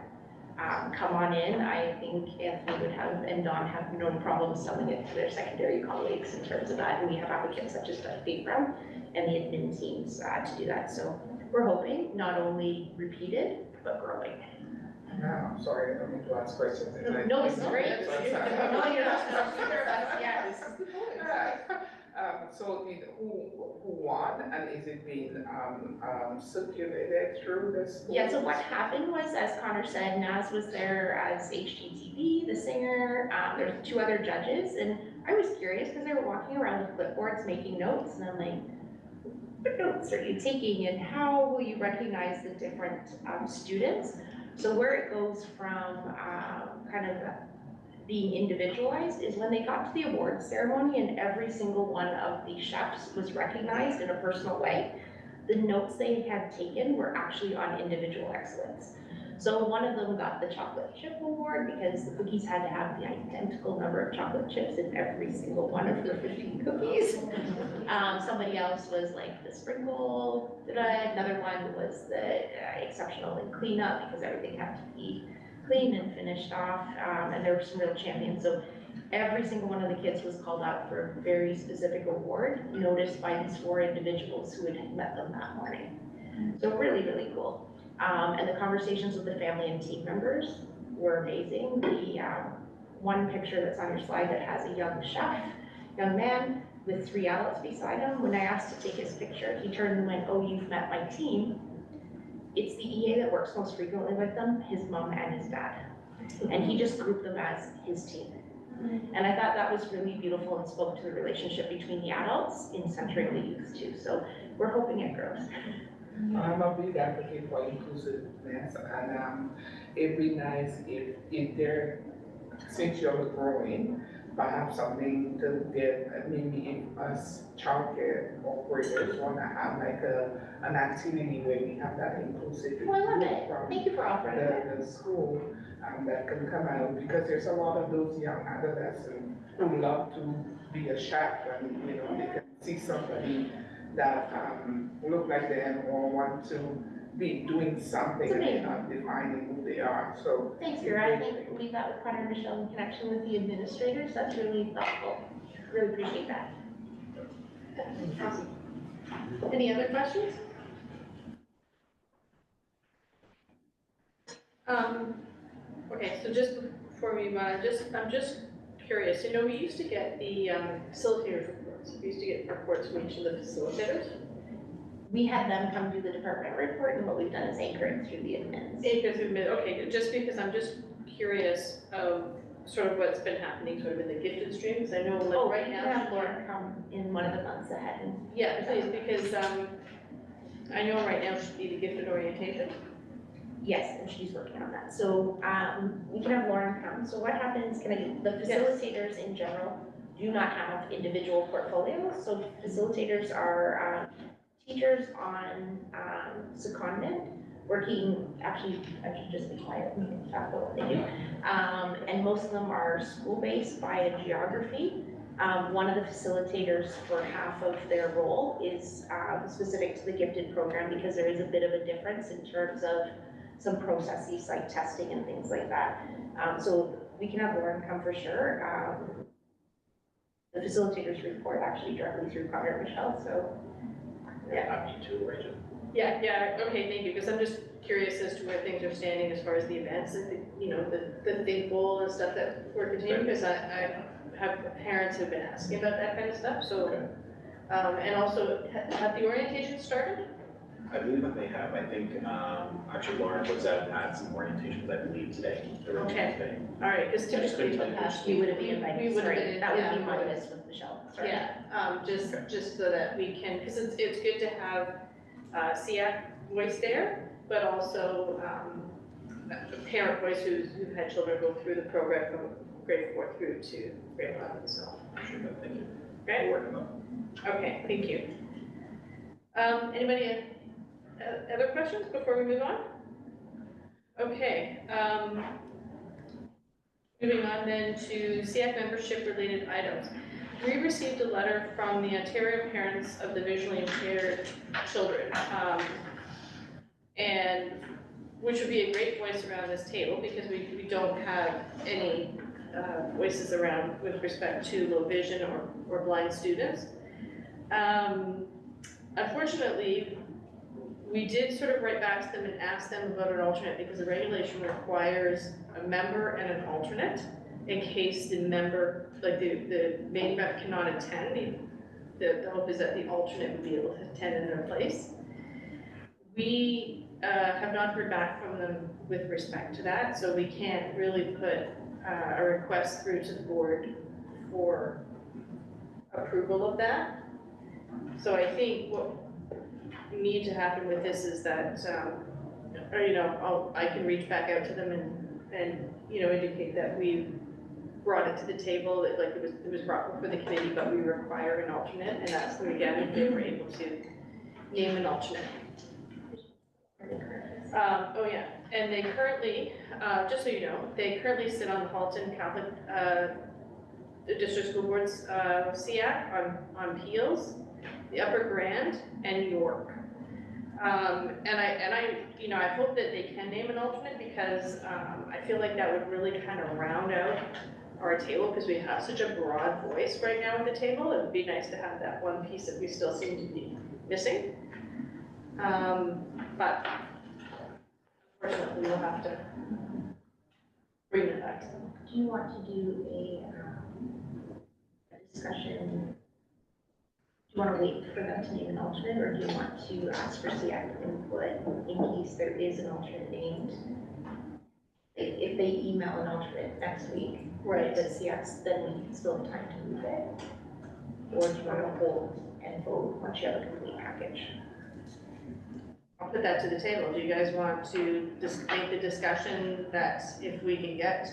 come on in. I think Anthony would have, and Don have no problem selling it to their secondary colleagues in terms of that. And we have applicants such as Dave Brown and the admin teams to do that. So we're hoping not only repeated, but growing. I'm sorry, I don't mean to ask questions. No, this is great. No, you're not yeah, this is the point. So who won, and is it being circulated through the school? Yeah, so what happened was, as Connor said, Naz was there as HGTV, the singer, there's 2 other judges, and I was curious because they were walking around with clipboards making notes, and I'm like, what notes are you taking, and how will you recognize the different students? So where it goes from kind of being individualized is when they got to the awards ceremony and every single one of the chefs was recognized in a personal way. The notes they had taken were actually on individual excellence. So one of them got the chocolate chip award because the cookies had to have the identical number of chocolate chips in every single one of her 15 cookies. Somebody else was like the sprinkle, another one was the exceptional in cleanup because everything had to be clean and finished off, and there were some real champions. So every single one of the kids was called out for a very specific award, noticed by these 4 individuals who had met them that morning. So really, really cool. And the conversations with the family and team members were amazing. The one picture that's on your slide that has a young chef, young man with 3 adults beside him, when I asked to take his picture, he turned and went, "Oh, you've met my team." It's the EA that works most frequently with them, his mom and his dad. And he just grouped them as his team. And I thought that was really beautiful and spoke to the relationship between the adults in centering the youth too. So we're hoping it grows. I'm a big advocate for inclusiveness, and it'd be nice if there, since you're growing, perhaps something to get, maybe if us childcare operators want to have like an activity where we have that inclusive. Oh, I love it. Thank you for offering it. The school that can come out, because there's a lot of those young adolescents who love to be a chef, and you know, they can see somebody that look like them or want to be doing something and they're not defining who they are. So thanks, Vera. I think we leave that with Connor and Michelle in connection with the administrators. That's really thoughtful. Really appreciate that. Awesome. Any other questions? Okay, so just before we move on, I'm just curious. You know, we used to get the facilitators reports. We used to get reports from each of the facilitators. We had them come do the department report, and what we've done is anchor it through the admins. Anchor through admin. Okay, just because I'm just curious of sort of what's been happening sort of in the gifted stream, because I know like right now. Have Laura come in one of the months ahead. And yeah, please, because I know right now should be the gifted orientation. Yes, and she's working on that. So we can have Lauren come. So what happens, the facilitators in general do not have individual portfolios. So facilitators are teachers on secondment, working, actually, I should just be quiet and talk about what they do. And most of them are school-based by geography. One of the facilitators for half of their role is specific to the gifted program because there is a bit of a difference in terms of some processes like testing and things like that. So we can have Lauren come for sure. The facilitators report actually directly through Connor and Michelle, so. Yeah, me too, Rachel. Yeah, okay, thank you, because I'm just curious as to where things are standing as far as the events and the big bowl and stuff that we're continuing, because I have parents who've been asking about that kind of stuff, so. And also, have the orientation started? I believe that they have. I think, actually Lauren was out at some orientations, I believe, today. Okay. All right, because I just couldn't typically tell in the you past, We we would have been invited, we would have sorry, been, that would yeah, be my miss with Michelle, sorry. Yeah, just so that we can, because it's good to have SEAC voice there, but also a parent voice who've had children go through the program from grade 4 through to grade 11, so. Sure, thank you. Great. We'll work on that. Okay, thank you. Anybody other questions before we move on? Okay, moving on then to SEAC membership related items. We received a letter from the Ontario Parents of the Visually Impaired Children, and which would be a great voice around this table because we don't have any voices around with respect to low vision or blind students. Unfortunately, we did sort of write back to them and ask them about an alternate because the regulation requires a member and an alternate in case the member, like the main rep cannot attend. The hope is that the alternate would be able to attend in their place. We have not heard back from them with respect to that, so we can't really put a request through to the board for approval of that. So I think what need to happen with this is that, or, you know, I can reach back out to them and you know, indicate that we brought it to the table, that like it was brought before the committee, but we require an alternate, and ask them again if they were able to name an alternate. Oh yeah, and they currently, just so you know, they currently sit on the Halton Catholic District School Board's SEAC on Peels, the Upper Grand, and York. And I, you know, I hope that they can name an alternate because I feel like that would really kind of round out our table because we have such a broad voice right now at the table. It would be nice to have that one piece that we still seem to be missing. But unfortunately, we'll have to bring it back to them. Do you want to do a discussion? Do you want to wait for them to name an alternate, or do you want to ask for SEAC input in case there is an alternate named? If they email an alternate next week, right? The SEAC, then we still have time to move it. Or do you want to hold and vote once you have a complete package? I'll put that to the table. Do you guys want to just make the discussion that if we can get,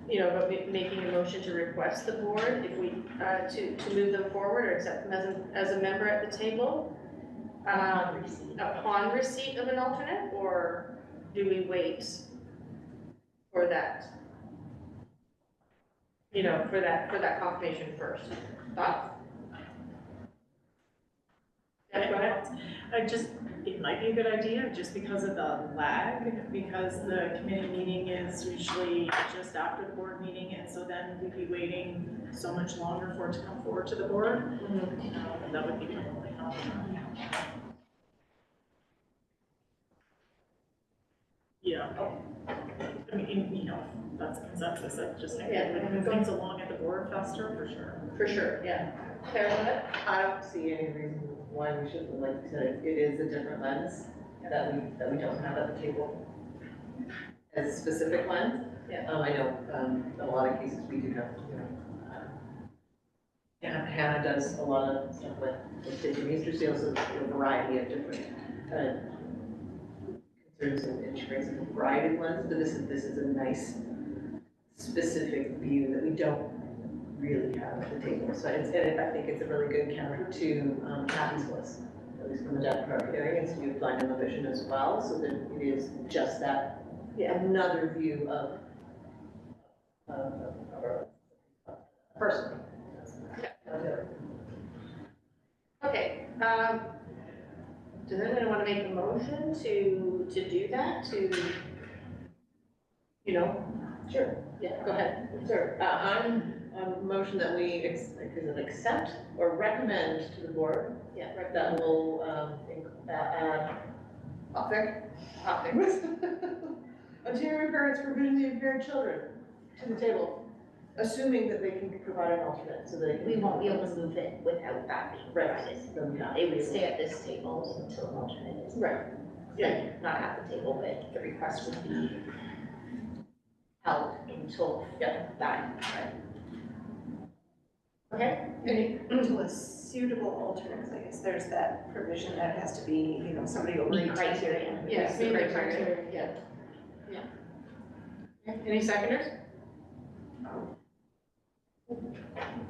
you know, about making a motion to request the board, if we, to move them forward or accept them as a member at the table? Upon receipt of an alternate, or do we wait for that? You know, for that confirmation first. Thoughts? Yeah, go ahead. It might be a good idea just because of the lag, because the committee meeting is usually just after the board meeting, and so then we'd be waiting so much longer for it to come forward to the board. And that would be probably not. Yeah. I mean, you know, that's a consensus. I just think it would move things along at the board faster, for sure. For sure, yeah. Carolyn? I don't see any reason why we shouldn't like to, it is a different lens that we don't have at the table. As a specific lens. Yeah. I know, in a lot of cases we do have, you know, Hannah does a lot of stuff with digital Easter seals, so a variety of different concerns, and she brings a variety of lenses, but this is a nice specific view that we don't really have at the table. So I think it's a really good counter to Kathy's list, at least from the deaf part area, and so you blind and low vision as well, so that it is just that another view of our person. Okay. Does anyone want to make a motion to do that? To, you know? Sure. Yeah. Go ahead. Sure. I'm motion that we accept or recommend to the board. Yeah. That will add Ontario Parents for Visually Impaired Children to the table. Assuming that they can provide an alternate, so that. We won't be able to move it without that being provided. Right. They would stay at this table until an alternate is. Right. Like, not at the table, but the request would be held until that. Right. Okay. To a suitable alternate, I guess there's that provision that it has to be, you know, somebody over Meet 18. criteria. Yes, the meet the criteria. criteria, yeah. Any seconders?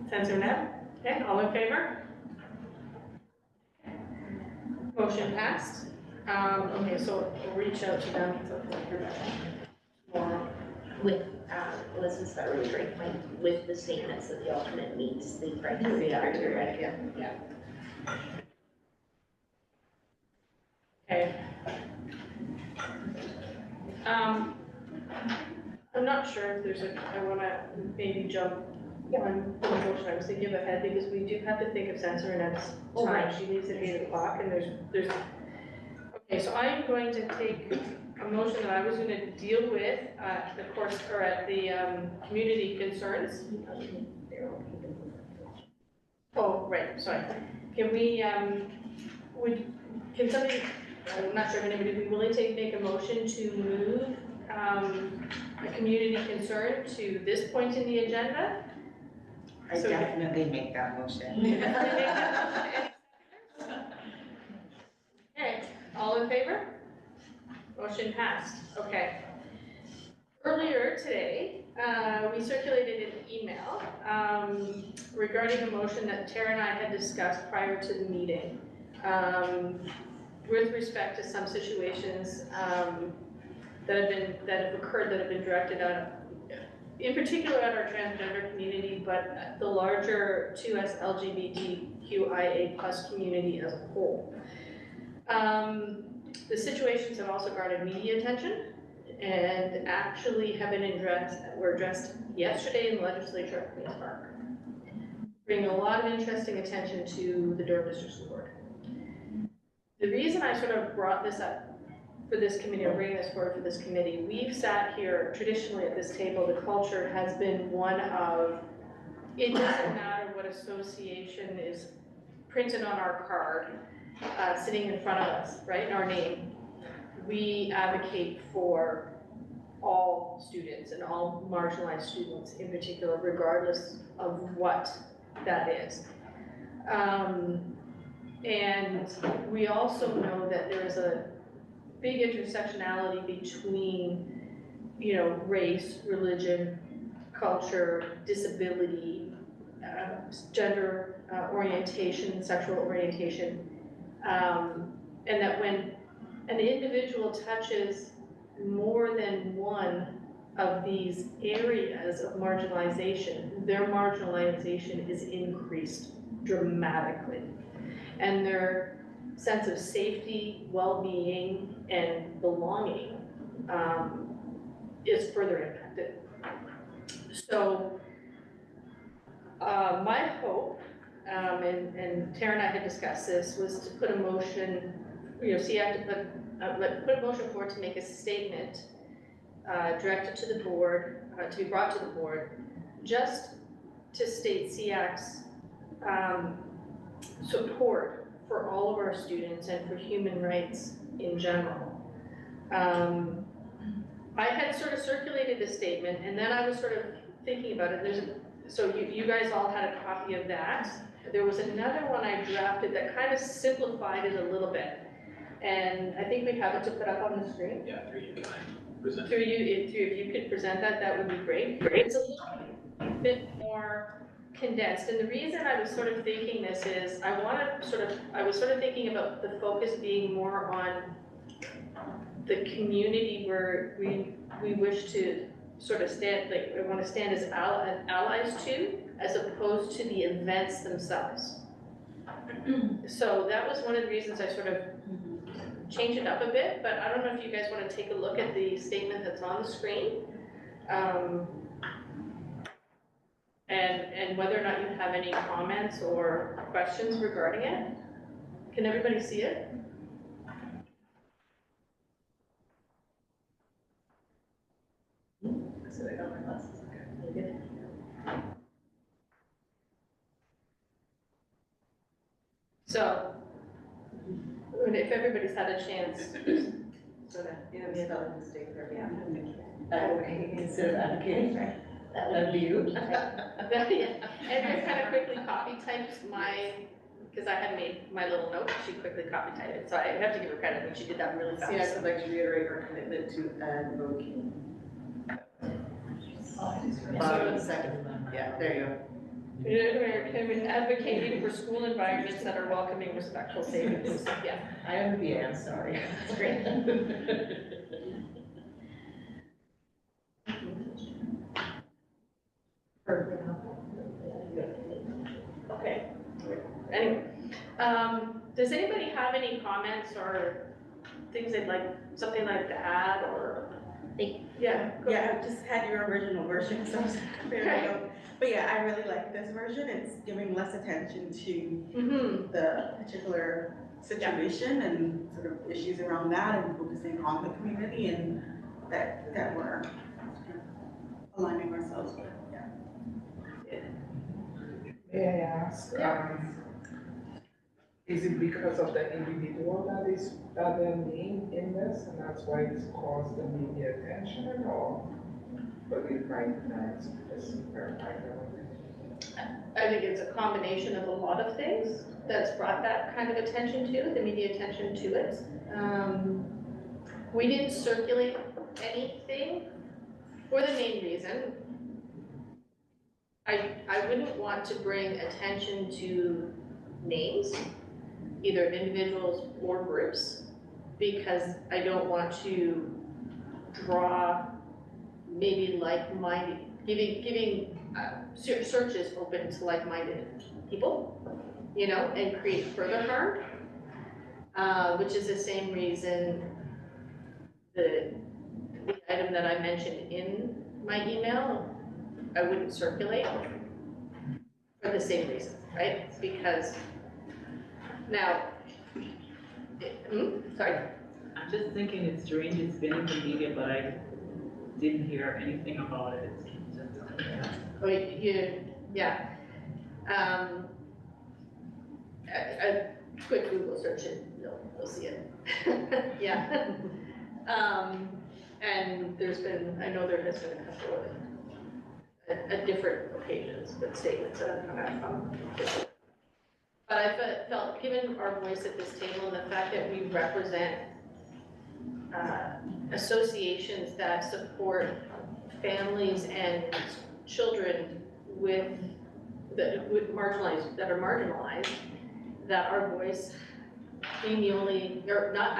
Censor net? Okay, all in favor? Motion passed. Okay, so we'll reach out to them. With, Elizabeth's got a really great point, with the statements that the alternate meets the criteria. Yeah. Okay. I'm not sure if there's I wanna maybe jump on the motion I was thinking of ahead, because we do have to think of Censor Annette's time. She leaves at 8 o'clock, and there's, okay, so I am going to take a motion that I was gonna deal with at the course, or at the, community concerns. Oh, right, sorry. Can we, can somebody, I'm not sure if anybody would be willing to make a motion to move, a community concern to this point in the agenda? I definitely make that motion. Okay, all in favor? Motion passed, okay. Earlier today, we circulated an email regarding a motion that Tara and I had discussed prior to the meeting with respect to some situations that have occurred, that have been directed at, in particular at our transgender community, but the larger 2S LGBTQIA+ community as a whole. The situations have also garnered media attention and actually have been were addressed yesterday in the legislature at Queen's Park, bringing a lot of interesting attention to the Durham District School Board. The reason I sort of brought this up for this committee, or bringing this forward for this committee, we've sat here traditionally at this table, the culture has been one of, it doesn't matter what association is printed on our card, sitting in front of us, right, our name. We advocate for all students and all marginalized students in particular, regardless of what that is. And we also know that there is a big intersectionality between, you know, race, religion, culture, disability, gender orientation, sexual orientation, and that when an individual touches more than one of these areas of marginalization, their marginalization is increased dramatically. And their sense of safety, well-being, and belonging is further impacted. So my hope, and Tara and I had discussed this, was to put a motion, you know, SEAC to put a motion forward to make a statement directed to the board, to be brought to the board, just to state SEAC's support for all of our students and for human rights in general. I had sort of circulated the statement, and then I was sort of thinking about it. So you guys all had a copy of that. There was another one I drafted that kind of simplified it a little bit. And I think we have it to put up on the screen. Yeah, through you, present. Through you, if you could present that, that would be great. It's a little bit more condensed. And the reason I was sort of thinking this is I was sort of thinking about the focus being more on the community where we wish to sort of stand, like we want to stand as allies to, as opposed to the events themselves. So that was one of the reasons I sort of changed it up a bit, but I don't know if you guys want to take a look at the statement that's on the screen. And whether or not you have any comments or questions regarding it. Can everybody see it? So I got my glasses. Okay. So, if everybody's had a chance, So that, spelling mistake there, advocating instead of advocating, that'd be you. and just kind of quickly copy typed because I had made my little note, she quickly copy typed it, so I have to give her credit when she did that really fast. Yes, I'd like to reiterate our commitment to advocating. Second, yeah, there you go. We're advocating for school environments that are welcoming, respectful, safe, and inclusive, yeah. I am the I'm sorry. That's great. Okay, anyway, does anybody have any comments or things they'd like, something like to add or? Yeah, go ahead. I just had your original version, so I was there we go. But yeah, I really like this version. It's giving less attention to the particular situation and sort of issues around that and focusing on the community and that we're aligning ourselves with, May I ask, is it because of the individual that they're named in this, and that's why it's caused the media attention, or it might not verify that? I think it's a combination of a lot of things that's brought that kind of attention to, the media attention to it. We didn't circulate anything for the main reason. I wouldn't want to bring attention to names, either of individuals or groups, because I don't want to draw maybe like-minded, giving searches open to like-minded people, and create further harm, which is the same reason the item that I mentioned in my email, I wouldn't circulate for the same reason, right? Because now, sorry? I'm just thinking it's strange, it's been in the media, but I didn't hear anything about it. Oh, yeah. A quick Google search and you'll see it. Yeah. And I know there has been a couple of at different occasions, but statements that have come out from. But I felt, given our voice at this table and the fact that we represent associations that support families and children that are marginalized, that our voice being the only, or not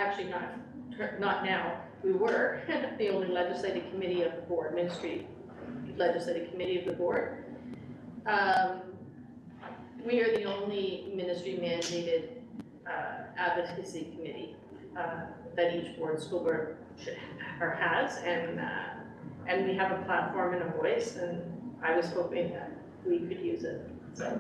now, we were the only legislative committee of the board, ministry legislative committee of the board. We are the only ministry mandated advocacy committee that each school board has, and we have a platform and a voice, and I was hoping that we could use it. So,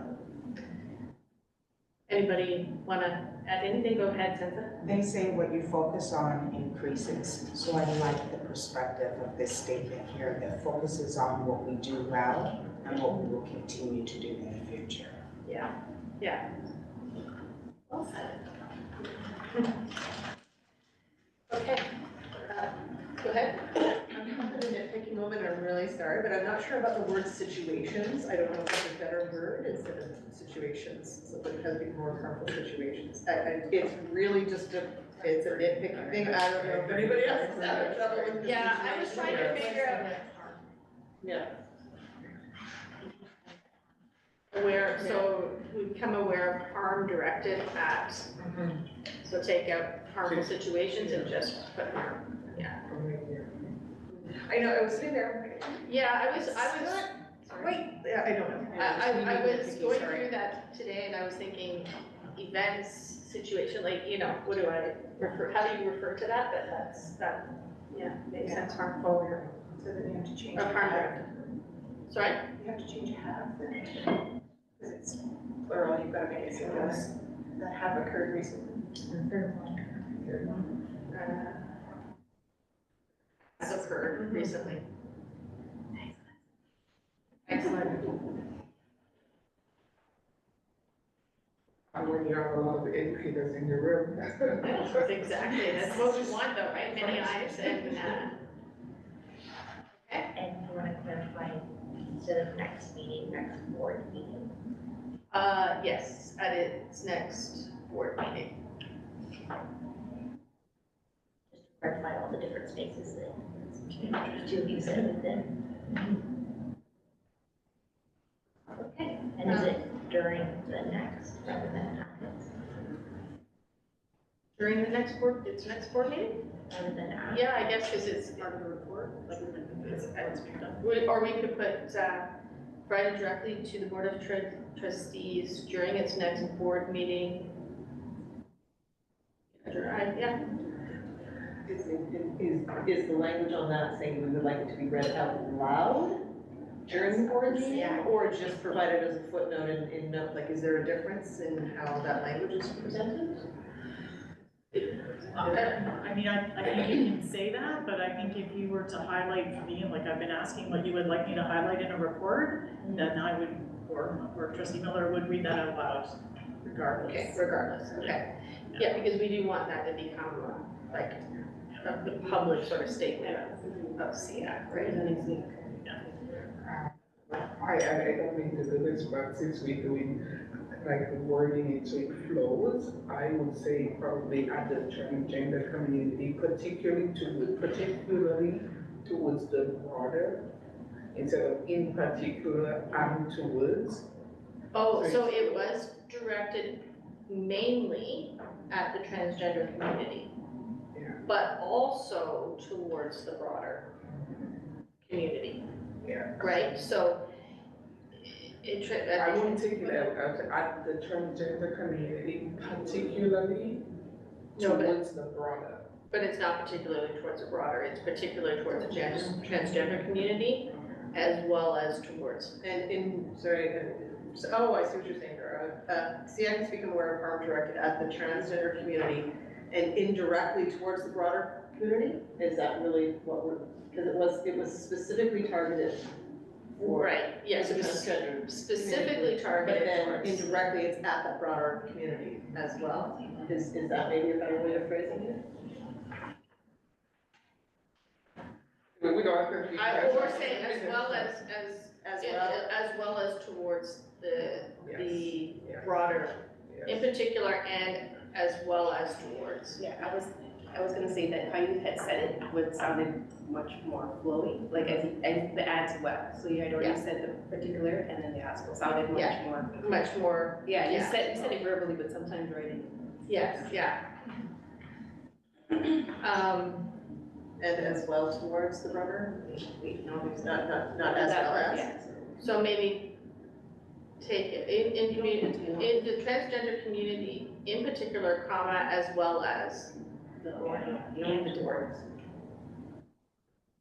anybody want to add anything? Go ahead, Cynthia. They say what you focus on increases, so I like the perspective of this statement here that focuses on what we do well and what we will continue to do in the future. Yeah. Well said. Okay. Go ahead. I'm having a nitpicky moment, I'm really sorry, but I'm not sure about the word situations. I don't know if there's a better word instead of situations, so it has been more harmful situations. It's really just it's a nitpicky thing. I don't know if anybody else is having trouble with this. Yeah, I was trying to figure out. Yeah. So we become aware of harm directed at, so take out harmful situations and just put harm, I know, I was sitting there. Yeah, I was, Wait, yeah, I don't know. I was going through that today and I was thinking events, situation, like, what do I refer, how do you refer to that? But makes sense. Harmful, so then you have to change. Harm directed. Sorry? You have to change have, because it's plural, you've got to make it so that have occurred recently. Has occurred recently. Excellent. when you have a lot of educators in the room. Exactly, that's what we want though, right? Many eyes and, And you want to clarify, instead of next meeting, next board meeting? yes, at its next board meeting. Just to clarify all the different spaces that two of you said within. Okay, and is it during the next, rather than after? During the next board meeting? Rather than after? Yeah, I guess, because it's, Part of the report, like, it's picked up. or we could put, write it directly to the Board of Trustees during its next board meeting. Yeah. Is the language on that saying we would like it to be read out loud during the board meeting? Yeah. Or just provided as a footnote in note, like, is there a difference in how that language is presented? I mean, I think you can say that, but I think if you were to highlight for me, like I've been asking what you would like me to highlight in a report, then I would, or Trustee Miller would read that out loud regardless. Okay, regardless, okay. Yeah, because we do want that to become like the public sort of statement of SEAC, right? I don't mean to do this, but since we're doing like the wording into it flows, I would say probably at the transgender community, particularly towards the broader, instead of in particular and towards. Oh, so it was directed mainly at the transgender community, but also towards the broader community. Yeah. Right, so I wouldn't take it at the transgender community, particularly towards the broader. But it's not particularly towards the broader, it's particularly towards the transgender community as well as towards. And so, oh, I see what you're saying, Dara. SEAC has become aware of harm directed at the transgender community and indirectly towards the broader community? Is that really what we're, because it was specifically targeted for. Right, yes, specifically targeted But then towards. indirectly, it's at that broader community as well. Is that maybe a better way of phrasing it? We don't have to. Or say as well as towards the broader, in particular, and as well as towards. Yeah, I was gonna say that how you had said it would sounded much more flowy, like as the as well. So you had already said the particular and then the as well sounded much more. Yeah, you said it verbally, but sometimes writing. Yes, yeah. And as well towards the broader? Wait, no, it's not as well as. Yeah. So maybe take it in the transgender community in particular, comma, as well as. You don't have the words.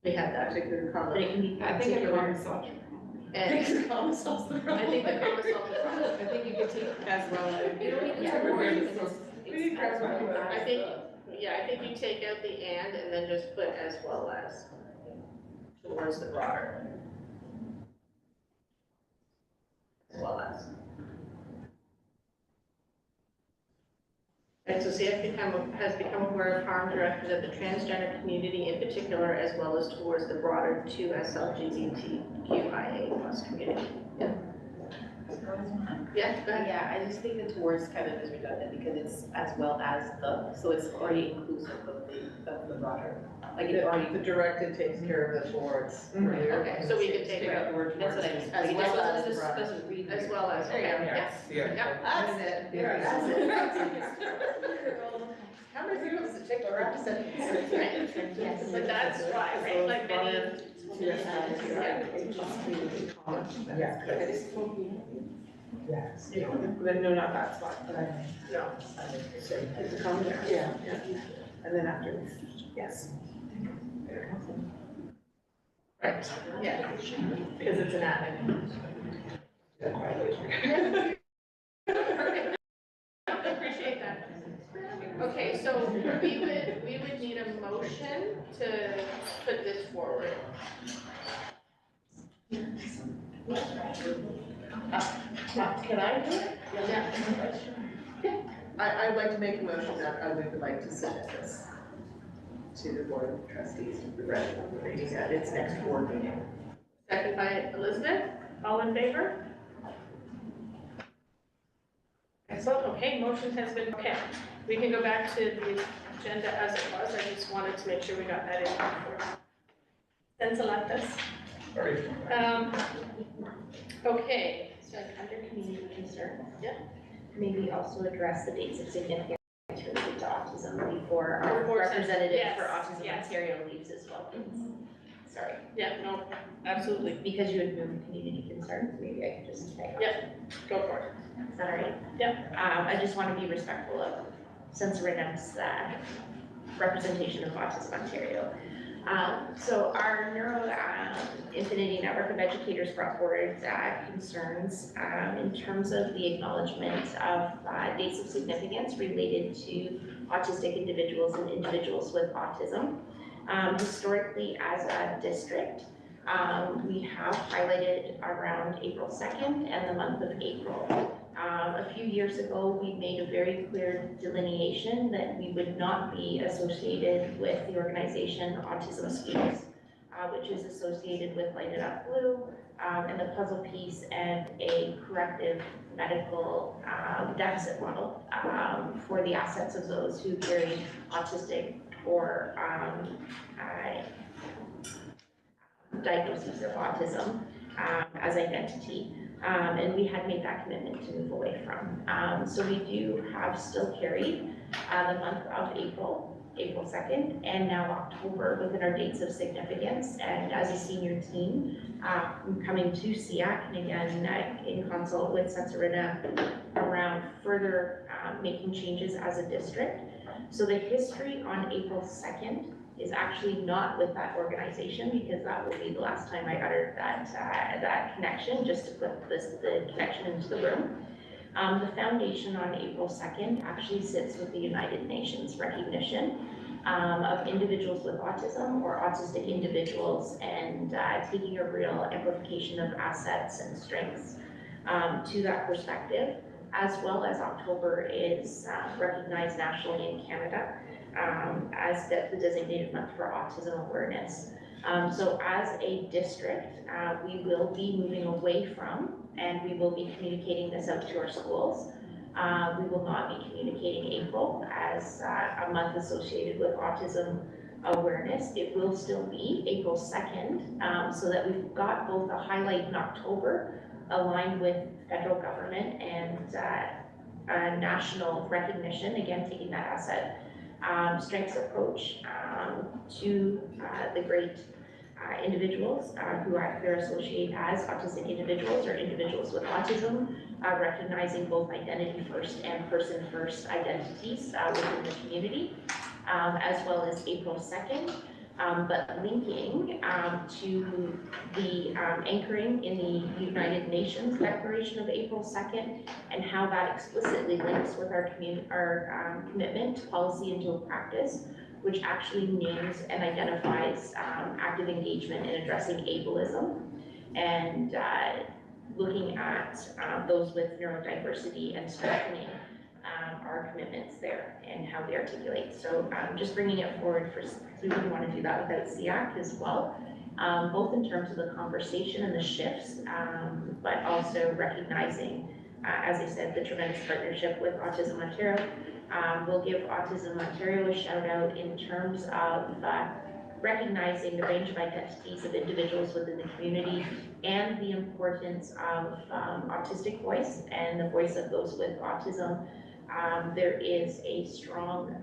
We have that. Particular comma. I think the comma solves. And I think the comma solves the problem. I think the comma solves the problem. I think you could take as well as. You don't even have words. I think you take out the and then just put as well as towards the broader. As well as. And so CF has become aware of harm directed at the transgender community in particular, as well as towards the broader 2S LGBTQIA+ community. Yeah. Yeah, go ahead. Yeah, I just think the towards kind of is redundant because it's as well as the, so it's already inclusive of the broader. Like it already. The directed takes care of the towards. Okay, so we could take out the word That's towards. what I mean. As Like, well it as the just broader. doesn't read. As well as, okay, yes. Yeah. Yep. That's it. Yeah. That's it. How many people does it take to wrap a sentence? Yes, but that's why, right, like many. Yes. Then no, not that spot. No. It's a comment there. Yeah. And then after, yes. Right, yeah, because it's an added. Perfect. Appreciate that. Okay, so we would need a motion to put this forward. Can I do it? Yeah. I'd like to make a motion that we would like to submit this to the Board of Trustees for reading at its next board meeting. Second by Elizabeth. All in favor? Excellent. Okay, motion has been, okay. We can go back to the agenda as it was. I just wanted to make sure we got that in before. Then select us. Okay. So under community concern, maybe also address the dates of significance related to autism before our representative for Autism Ontario leaves as well. Sorry. Yeah, no, absolutely. Because you had moved community concerns, maybe I could just say. Go for it. Is that all right? Yep. I just want to be respectful of Sensorinum's representation of Autism Ontario. So our Neuro Infinity Network of Educators brought forward concerns in terms of the acknowledgement of dates of significance related to autistic individuals and individuals with autism. Historically, as a district, we have highlighted around April 2nd and the month of April. A few years ago, we made a very clear delineation that we would not be associated with the organization Autism Schools, which is associated with Lighted Up Blue and the puzzle piece and a corrective medical deficit model for the assets of those who carry autistic or diagnoses of autism as identity. And we had made that commitment to move away from. So we do have still carried the month of April 2nd, and now October within our dates of significance. And as a senior team, I'm coming to SEAC, and again, in consult with Sensorina around further making changes as a district. So the history on April 2nd is actually not with that organization, because that will be the last time I uttered that connection, just to put the connection into the room. The foundation on April 2nd actually sits with the United Nations recognition of individuals with autism or autistic individuals, and taking a real amplification of assets and strengths to that perspective, as well as October is recognized nationally in Canada as the designated month for autism awareness. So as a district, we will be moving away from, and we will be communicating this out to our schools. We will not be communicating April as a month associated with autism awareness. It will still be April 2nd, so that we've got both a highlight in October aligned with federal government and national recognition, again, taking that asset strengths approach to the great individuals who either associate as autistic individuals or individuals with autism, recognizing both identity first and person first identities within the community, as well as April 2nd, but linking to the anchoring in the United Nations Declaration of April 2nd, and how that explicitly links with our commitment to policy into practice, which actually names and identifies active engagement in addressing ableism, and looking at those with neurodiversity and strengthening our commitments there and how we articulate. So just bringing it forward for, we wouldn't want to do that without SEAC as well, both in terms of the conversation and the shifts, but also recognizing, as I said, the tremendous partnership with Autism Ontario. We'll give Autism Ontario a shout out in terms of recognizing the range of identities of individuals within the community and the importance of autistic voice and the voice of those with autism. There is a strong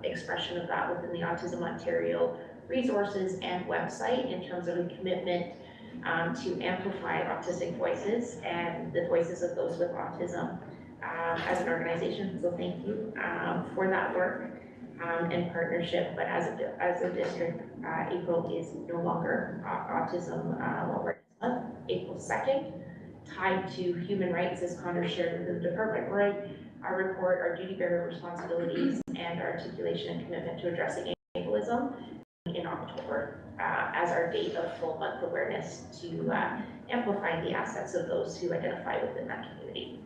expression of that within the Autism Ontario resources and website in terms of a commitment to amplify autistic voices and the voices of those with autism as an organization. So thank you for that work and partnership. But as a district, April is no longer Autism Awareness Month. April 2nd, tied to human rights, as Connor shared with the department, right? Our report, our duty bearer responsibilities, and our articulation and commitment to addressing ableism in October as our date of full month awareness to amplify the assets of those who identify within that community.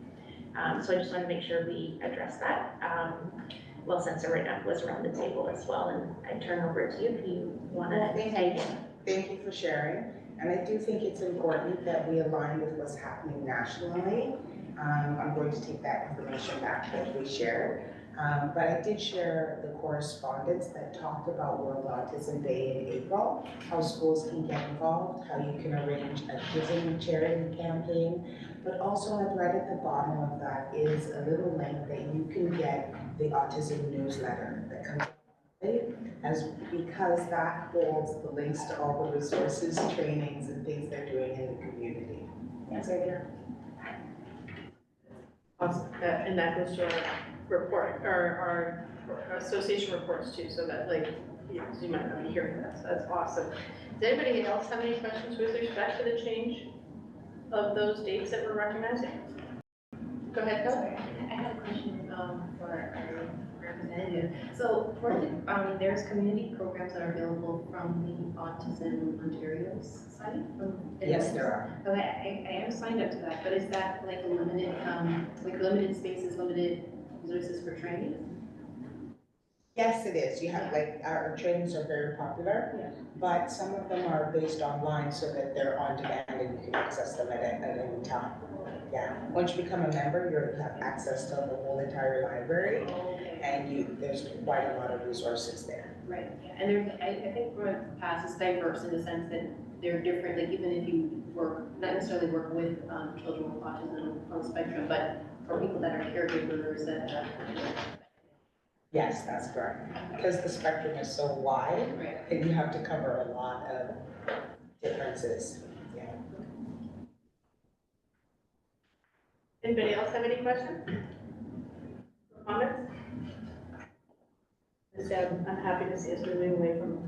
So I just wanted to make sure we address that. Well, since Arena was around the table as well, and I turn over to you if you want to take it. Thank you for sharing. And I do think it's important that we align with what's happening nationally. I'm going to take that information back that we shared. But I did share the correspondence that talked about World Autism Day in April, how schools can get involved, how you can arrange a giving charity campaign. But also right at the bottom of that is a little link that you can get the autism newsletter that comes as because that holds the links to all the resources, trainings, and things they're doing in the community. Thanks, Adrian. Awesome. And that goes to our report, or our association reports too, so that like, so you might not be hearing that, so that's awesome. Does anybody else have any questions with respect to the change of those dates that we're recognizing? Go ahead, Kelly. I have a question for our representative. So for the, there's community programs that are available from the Autism Ontario's site? Yes, there are. So I am signed up to that, but is that like a limited, like limited spaces, limited resources for training? Yes, it is. You have like, our trainings are very popular, but some of them are based online so that they're on demand and you can access them at any time. Yeah, once you become a member, you have access to the whole entire library, and there's quite a lot of resources there. Right, yeah. And I think from the past, it's diverse in the sense that they're different, like even if you work, not necessarily work with children with autism on the spectrum, but for people that are caregivers that Yes, that's correct. Because the spectrum is so wide, and you have to cover a lot of differences. Yeah. Anybody else have any questions? Comments? I'm happy to see us moving away from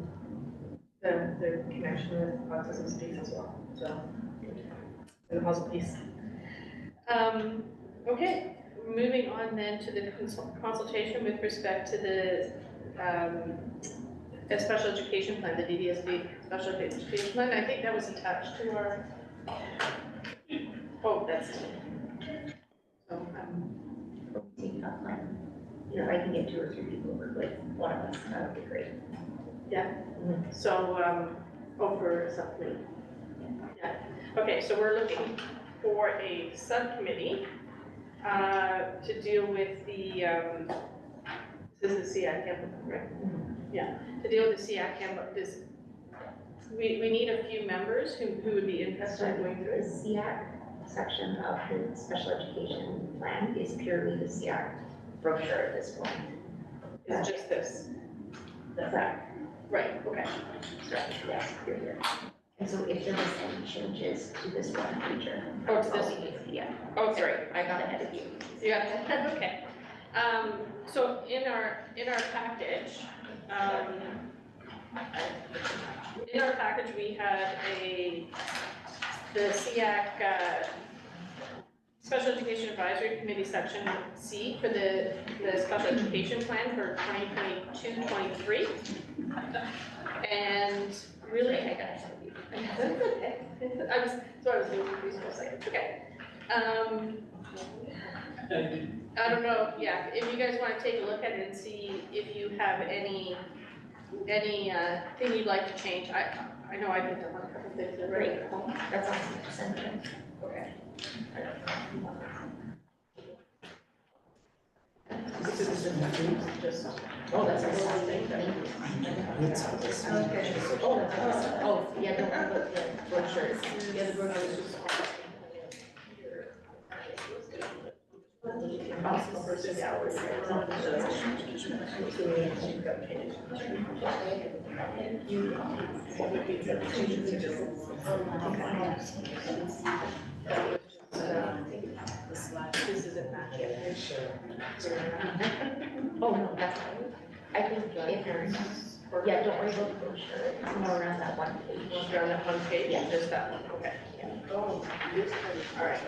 the connection with Autism Speaks as well. So, and the puzzle piece. Okay, moving on then to the consultation with respect to the special education plan, the DDSB special education plan. I think that was attached to our. Oh, that's. So Take it offline. You know, I can get 2 or 3 people to work with one of us, that would be great. Yeah, so, for a subcommittee. Yeah, okay, so we're looking for a subcommittee to deal with the, this is the SEAC handbook, right? Yeah, to deal with the SEAC handbook. We need a few members who would be interested in going through it. The SEAC section of the special education plan is purely the SEAC brochure at this point. It's just this. Right, okay. Yes, you're here. And so if there was any changes to this one feature. Oh, to this? Yeah. Oh, sorry. I got ahead of you. You got it, okay. So in our package, we had the SEAC Special Education Advisory Committee Section C for the Special Education Plan for 2022-23. And really, I got ahead of you. That's okay. I was confused for a second. Okay. I don't know, yeah, if you guys want to take a look at it and see if you have any thing you'd like to change. I know I picked up on a couple things already. That's awesome. Okay. Just, oh, that's a whole thing. Okay. Oh, yeah, don't worry about the brochures. Yeah, the brochures. This isn't that yet. Oh, no, that's fine. I think if there's, yeah, don't worry about the brochure. It's more around that one page. More around that one page? Yeah. Just that one, okay. Yeah. Oh, this one, all right.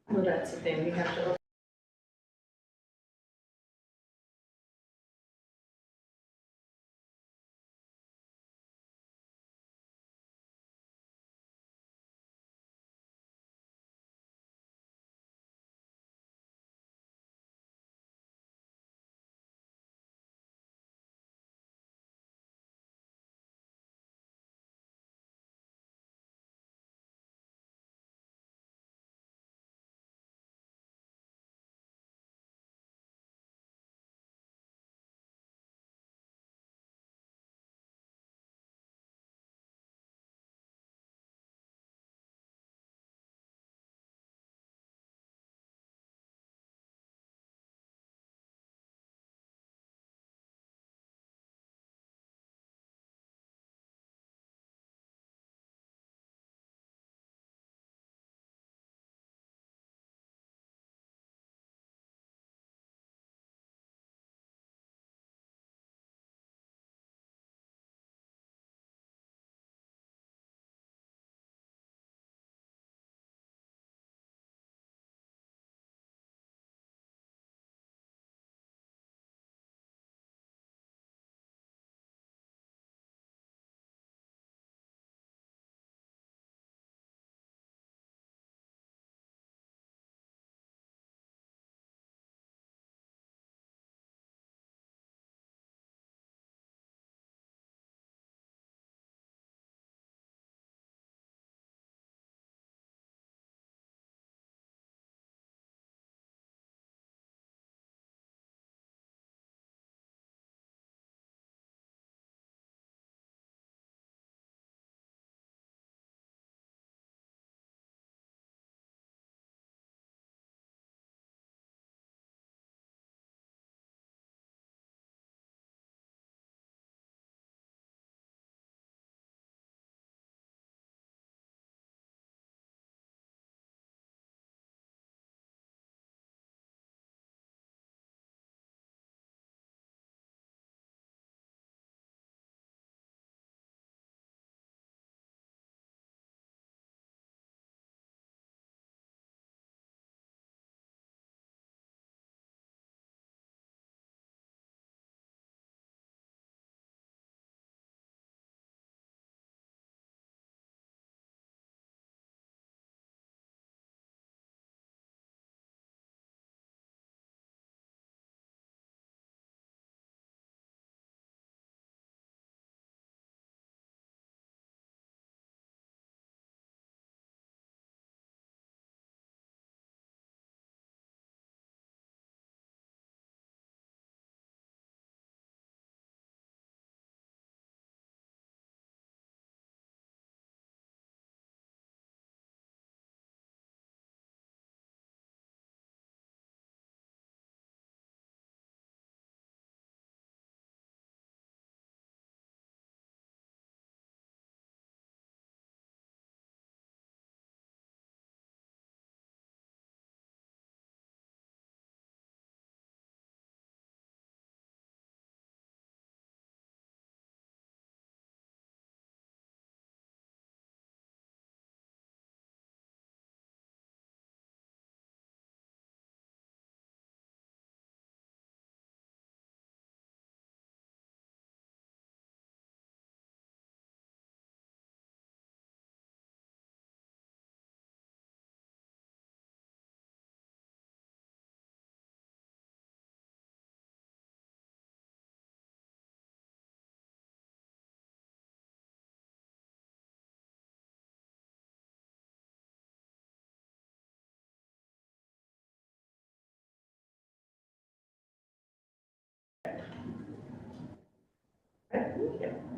Well, that's the thing, we have to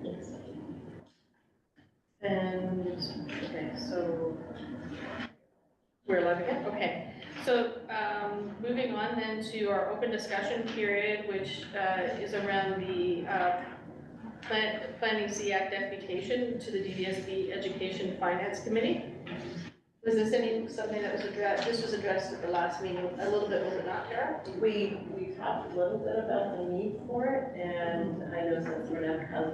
Thanks. And, okay, so we're live again, okay. So moving on then to our open discussion period, which is around the planning SEAC deputation to the DDSB Education Finance Committee. Was this something that was addressed, this was addressed at the last meeting a little bit, was it not, Tara? We talked a little bit about the need for it, and I know since Renette has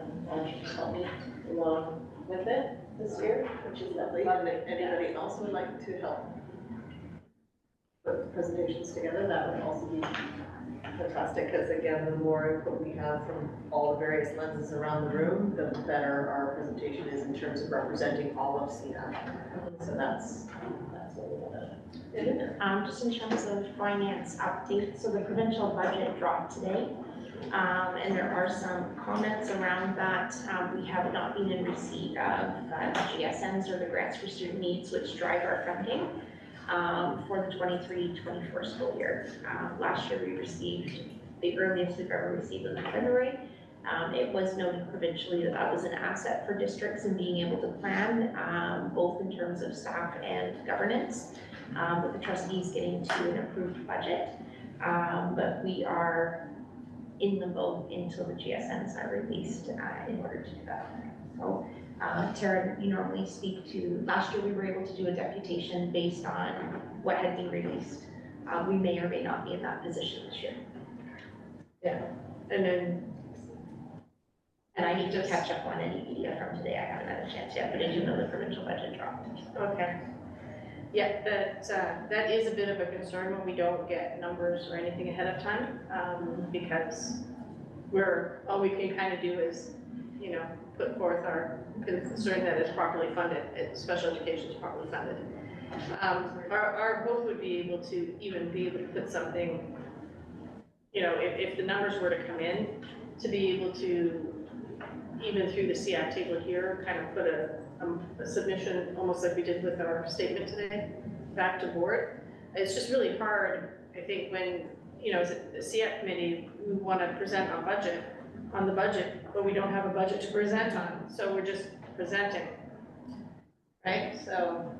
helped me along with it this year, which is lovely. And if anybody else would like to help put presentations together, that would also be fantastic, because again, the more input we have from all the various lenses around the room, the better our presentation is in terms of representing all of SEAC. So that's what we want to do. Just in terms of finance update, so the provincial budget dropped today. And there are some comments around that. We have not been in receipt of GSNs or the grants for student needs, which drive our funding for the 23-24 school year. Last year we received, the earliest we've ever received in February. It was noted provincially that that was an asset for districts in being able to plan, both in terms of staff and governance, with the trustees getting to an approved budget. But we are in limbo until the GSNs are released in order to do that. So, Tara, you normally speak to, last year we were able to do a deputation based on what had been released. We may or may not be in that position this year. Yeah, and I need to catch up on any media from today. I haven't had a chance yet, but I do know the provincial budget dropped. Okay. Yeah, that is a bit of a concern when we don't get numbers or anything ahead of time, because all we can kind of do is, you know, put forth our concern that it's properly funded, special education is properly funded. Our hope would be able to even be able to put something, you know, if the numbers were to come in, to be able to, even through the SEAC table here, kind of put a submission, almost like we did with our statement today, back to board. It's just really hard, I think, when, you know, as a SEAC committee, we want to present on the budget, but we don't have a budget to present on, so we're just presenting, right? So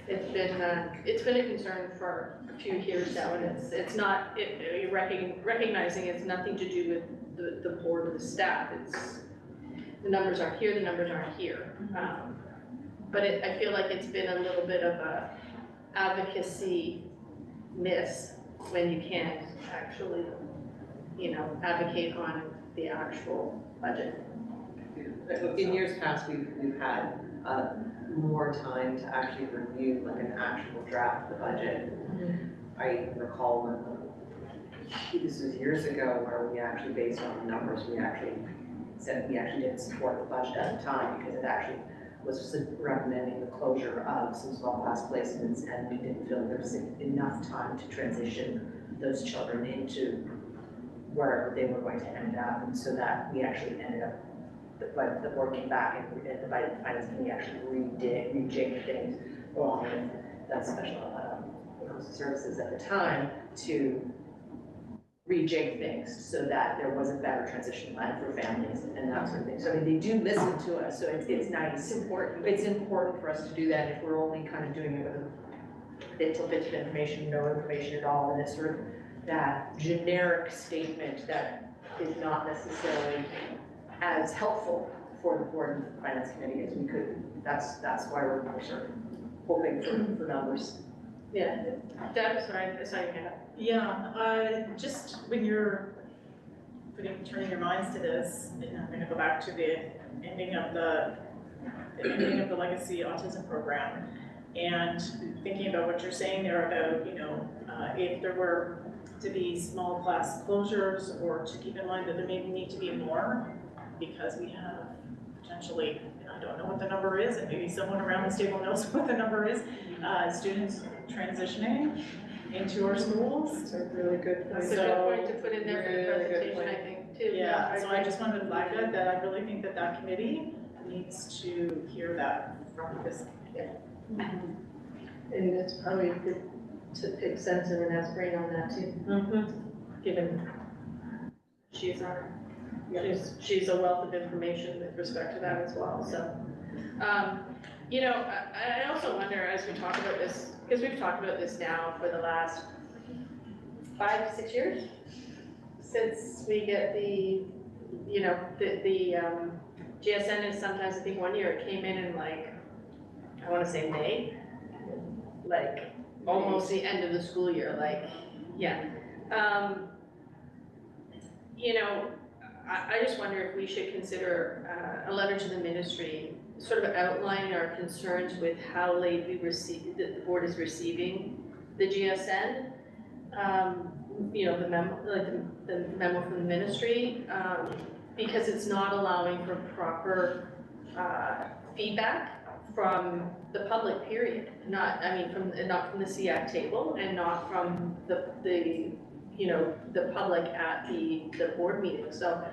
it's been a concern for a few years now, and it's not, you're recognizing it's nothing to do with the board or the staff. It's the numbers aren't here, the numbers aren't here. But I feel like it's been a little bit of a advocacy miss when you can't actually, you know, advocate on the actual budget. In years past, we've had more time to actually review like an actual draft of the budget. I recall when, this was years ago, where we actually, based on the numbers, we actually said we actually didn't support the budget at the time because it actually was recommending the closure of some small class placements, and we didn't feel there was enough time to transition those children into wherever they were going to end up, and so that we actually ended up, the board came back and the finance committee actually rejigged things along with that special services at the time to rejig things so that there was a better transition plan for families and that sort of thing. So I mean, they do listen to us, so it's nice. It's important for us to do that. If we're only kind of doing it with little bits of information, no information at all, and it's sort of that generic statement that is not necessarily as helpful for the board and the finance committee as we could. That's why we're sort of hoping for numbers. Yeah, Deb, sorry, I saw your hand up. Yeah, just when you're turning your minds to this, and I'm going to go back to the ending of the legacy autism program, and thinking about what you're saying there about, you know, if there were to be small class closures, or to keep in mind that there may need to be more, because we have potentially, I don't know what the number is, and maybe someone around this table knows what the number is, students transitioning into our schools. That's a really good point. That's a good point to put in there for the presentation, I think, too. Yeah, so I just wanted to flag that I really think that committee needs to hear that from this. Yeah. And it's probably good to pick sense and Renee's brain on that too. Given she's our She's a wealth of information with respect to that as well, so. You know, I also wonder, as we talk about this, because we've talked about this now for the last 5, 6 years, since we get the, you know, the GSN is sometimes, I think one year it came in like, I want to say May, like almost the end of the school year, like, yeah. You know, I just wonder if we should consider a letter to the ministry, sort of outlining our concerns with how late we receive, the board is receiving the GSN. You know, the memo, like the memo from the ministry, because it's not allowing for proper feedback from the public, period. Not, I mean, not from the SEAC table and not from the you know, the public at the board meeting. So,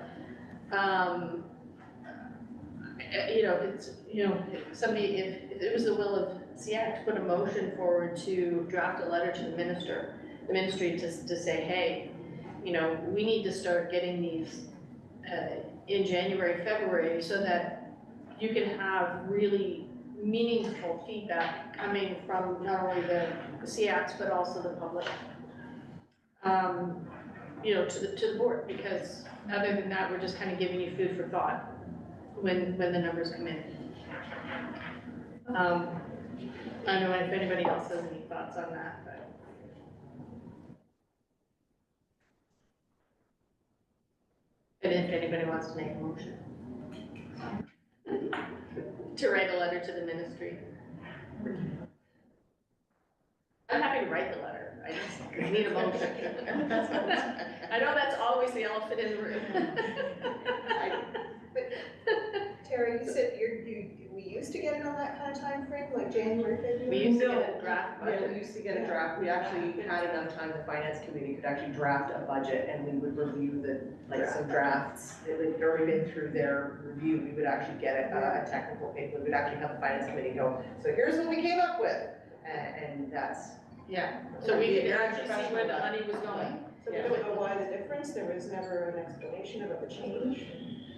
you know, it's, you know, somebody, if it was the will of SEAC to put a motion forward to draft a letter to the ministry to say, hey, you know, we need to start getting these in January, February, so that you can have really meaningful feedback coming from not only the SEACs, but also the public. You know, to the board, because other than that, we're just kind of giving you food for thought when the numbers come in. I don't know if anybody else has any thoughts on that, but. And if anybody wants to make a motion to write a letter to the ministry. I'm happy to write the letter, I just need a motion. I know that's always the elephant in the room. Terry, you said we used to get it on that kind of time frame, like January, February? We used to get a draft budget. Yeah, we used to get a draft. We actually had enough time, the finance committee could actually draft a budget and we would review some drafts. It had already been through their review. We would actually get a technical paper. We would actually have the finance committee go, so here's what we came up with. And that's. Yeah, so we could actually see where the money was going. So we don't know why the difference, there was never an explanation about the change.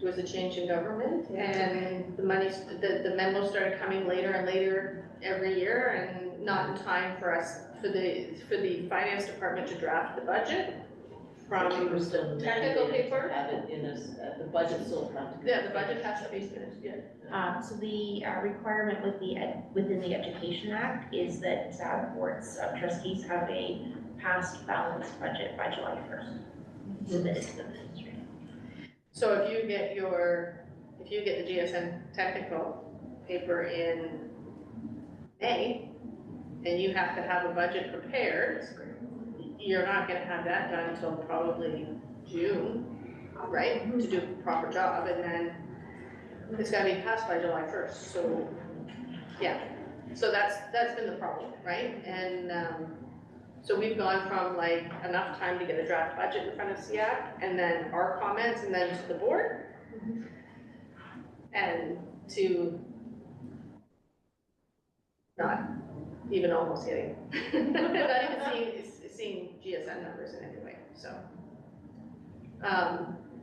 It was a change in government, and the money, the memo started coming later and later every year, and not in time for us, for the finance department to draft the budget from technical paper. Have it in the budget still have to be. Yeah, the budget has to be finished, yeah. So the requirement within the Education Act is that boards of trustees have a past balanced budget by July 1st, submitted to the ministry. So if you get the GSN technical paper in May, and you have to have a budget prepared, you're not gonna have that done until probably June, right? To do a proper job, and then it's gotta be passed by July 1st, so, yeah. So that's been the problem, right? And so we've gone from like enough time to get a draft budget in front of SEAC, and then our comments, and then to the board, and to not even almost hitting, not even seeing GSN numbers in any way, so.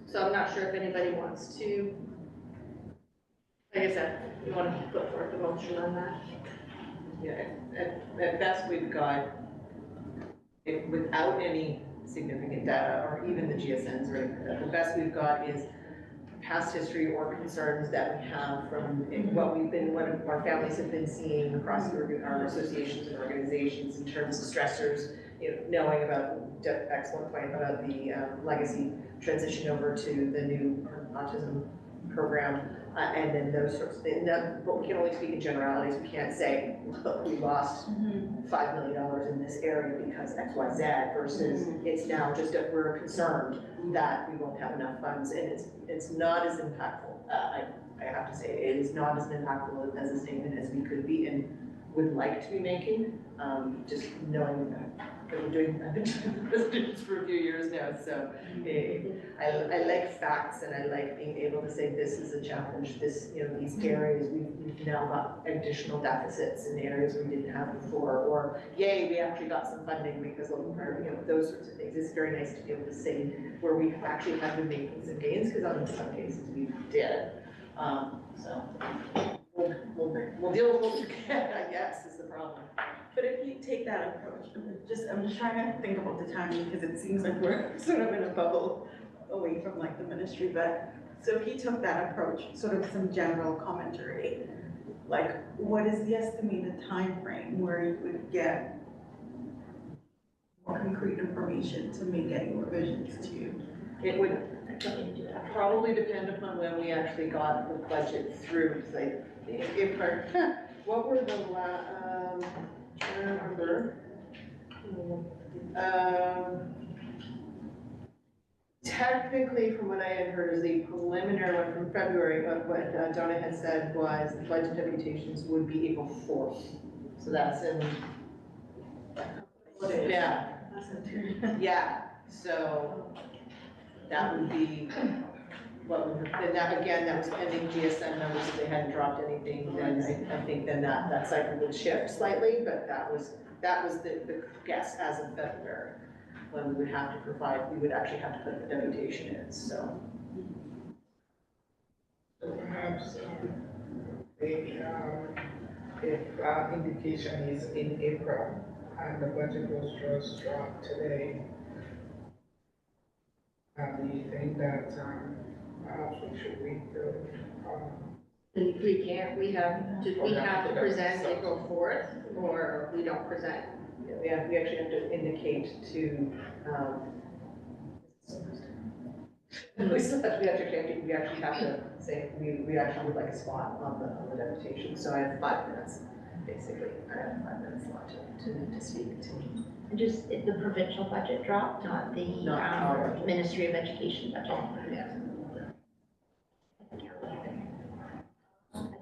So I'm not sure if anybody wants to, like I said, you want to put forth a motion on that? Yeah, at best we've got, without any significant data or even the GSNs, right, the best we've got is past history or concerns that we have from what our families have been seeing across our associations and organizations in terms of stressors, you know, knowing about, excellent point about the legacy transition over to the new autism program, and then those sorts of things. But we can only speak in generalities. We can't say, look, we lost $5 million in this area because X, Y, Z, versus it's now just that we're concerned that we won't have enough funds, and it's not as impactful. I have to say, it is not as impactful as a statement as we could be and would like to be making, just knowing that I've been doing this for a few years now, so I like facts and I like being able to say this is a challenge, this, you know, these areas, we've now got additional deficits in areas we didn't have before, or yay, we actually got some funding because of, or, you know, those sorts of things. It's very nice to be able to say where we actually have been making some gains, because in some cases we did. So we'll deal with what we can, I guess, is the problem. But if you take that approach, I'm just trying to think about the timing, because it seems like we're sort of in a bubble away from like the ministry, but so if you took that approach, sort of some general commentary, like what is the estimated time frame where you would get more concrete information to make any revisions to? It would probably depend upon when we actually got the budget through, like, if our, what were the I don't remember. Technically, from what I had heard, is the preliminary one from February, but what Donna had said was the budget deputations would be April 4th. So that's in, yeah. Yeah, so that would be what would, and that again, that was pending GSM numbers. If they hadn't dropped anything, then I think then that cycle would shift slightly, but that was the guess as of February, when we would have to provide, we would actually have to put the deputation in, so. So perhaps maybe if indication is in April and the budget was just dropped today, do you think that perhaps we should wait till we can't, we have to present April 4th, or we don't present? Yeah, we actually have to indicate to, we actually have to say, we actually would like a spot on the deputation, so I have 5 minutes, basically. I have 5 minutes left to speak to. And just the provincial budget dropped, not the Ministry of Education budget. Yeah.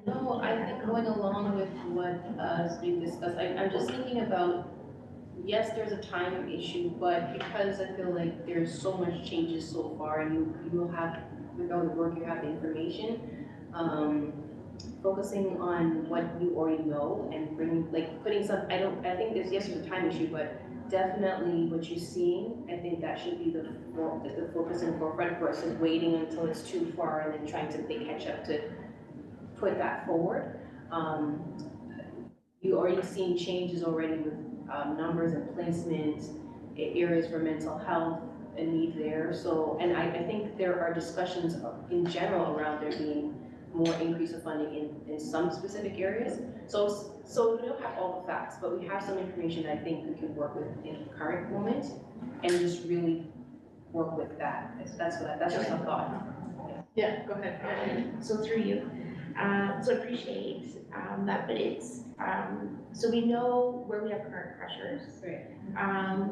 No, I think going along with what is being discussed, I'm just thinking about, yes, there's a time issue, but because I feel like there's so much changes so far, you will have, with all the work, you have the information, focusing on what you already know and bringing, like putting some, I think there's, yes, there's a time issue, but definitely what you're seeing, I think that should be the focus and forefront versus waiting until it's too far and then trying to play catch up to put that forward. You already seen changes already with numbers and placements, areas for mental health, a need there. So, and I think there are discussions in general around there being more increase of funding in some specific areas. So we don't have all the facts, but we have some information that I think we can work with in the current moment and just really work with that. That's just a thought. Yeah, go ahead. So through you. So I appreciate that, but it's, so we know where we have current pressures. Right.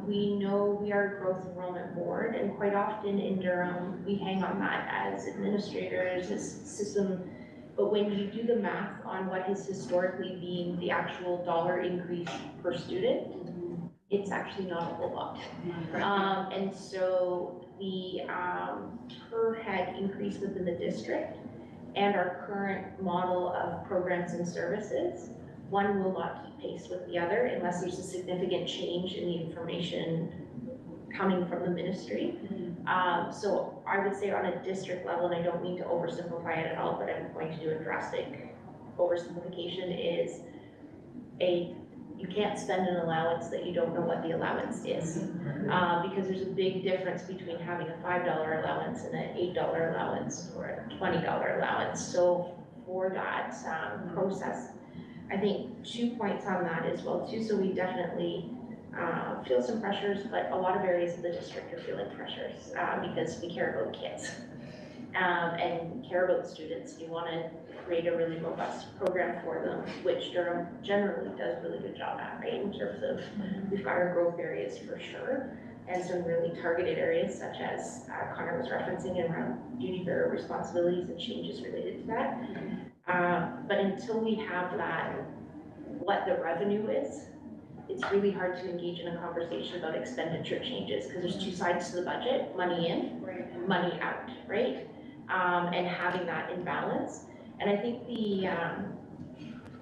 We know we are a growth enrollment board, and quite often in Durham, we hang on that as administrators, as system. But when you do the math on what has historically been the actual dollar increase per student, it's actually not a whole lot. And so the per head increase within the district and our current model of programs and services, one will not keep pace with the other unless there's a significant change in the information coming from the ministry. So I would say on a district level, and I don't mean to oversimplify it at all, but I'm going to do a drastic oversimplification, is you can't spend an allowance that you don't know what the allowance is. Because there's a big difference between having a $5 allowance and an $8 allowance or a $20 allowance. So for that process, I think 2 points on that as well too. So we definitely feel some pressures, but a lot of areas of the district are feeling pressures because we care about kids and care about students. You want to create a really robust program for them, which Durham generally does a really good job at, right? In terms of, we've got our growth areas for sure, and some really targeted areas such as Connor was referencing around duty-bearer responsibilities and changes related to that. But until we have that, what the revenue is it's really hard to engage in a conversation about expenditure changes, because there's two sides to the budget, money in, money out, right? And having that in balance. And I think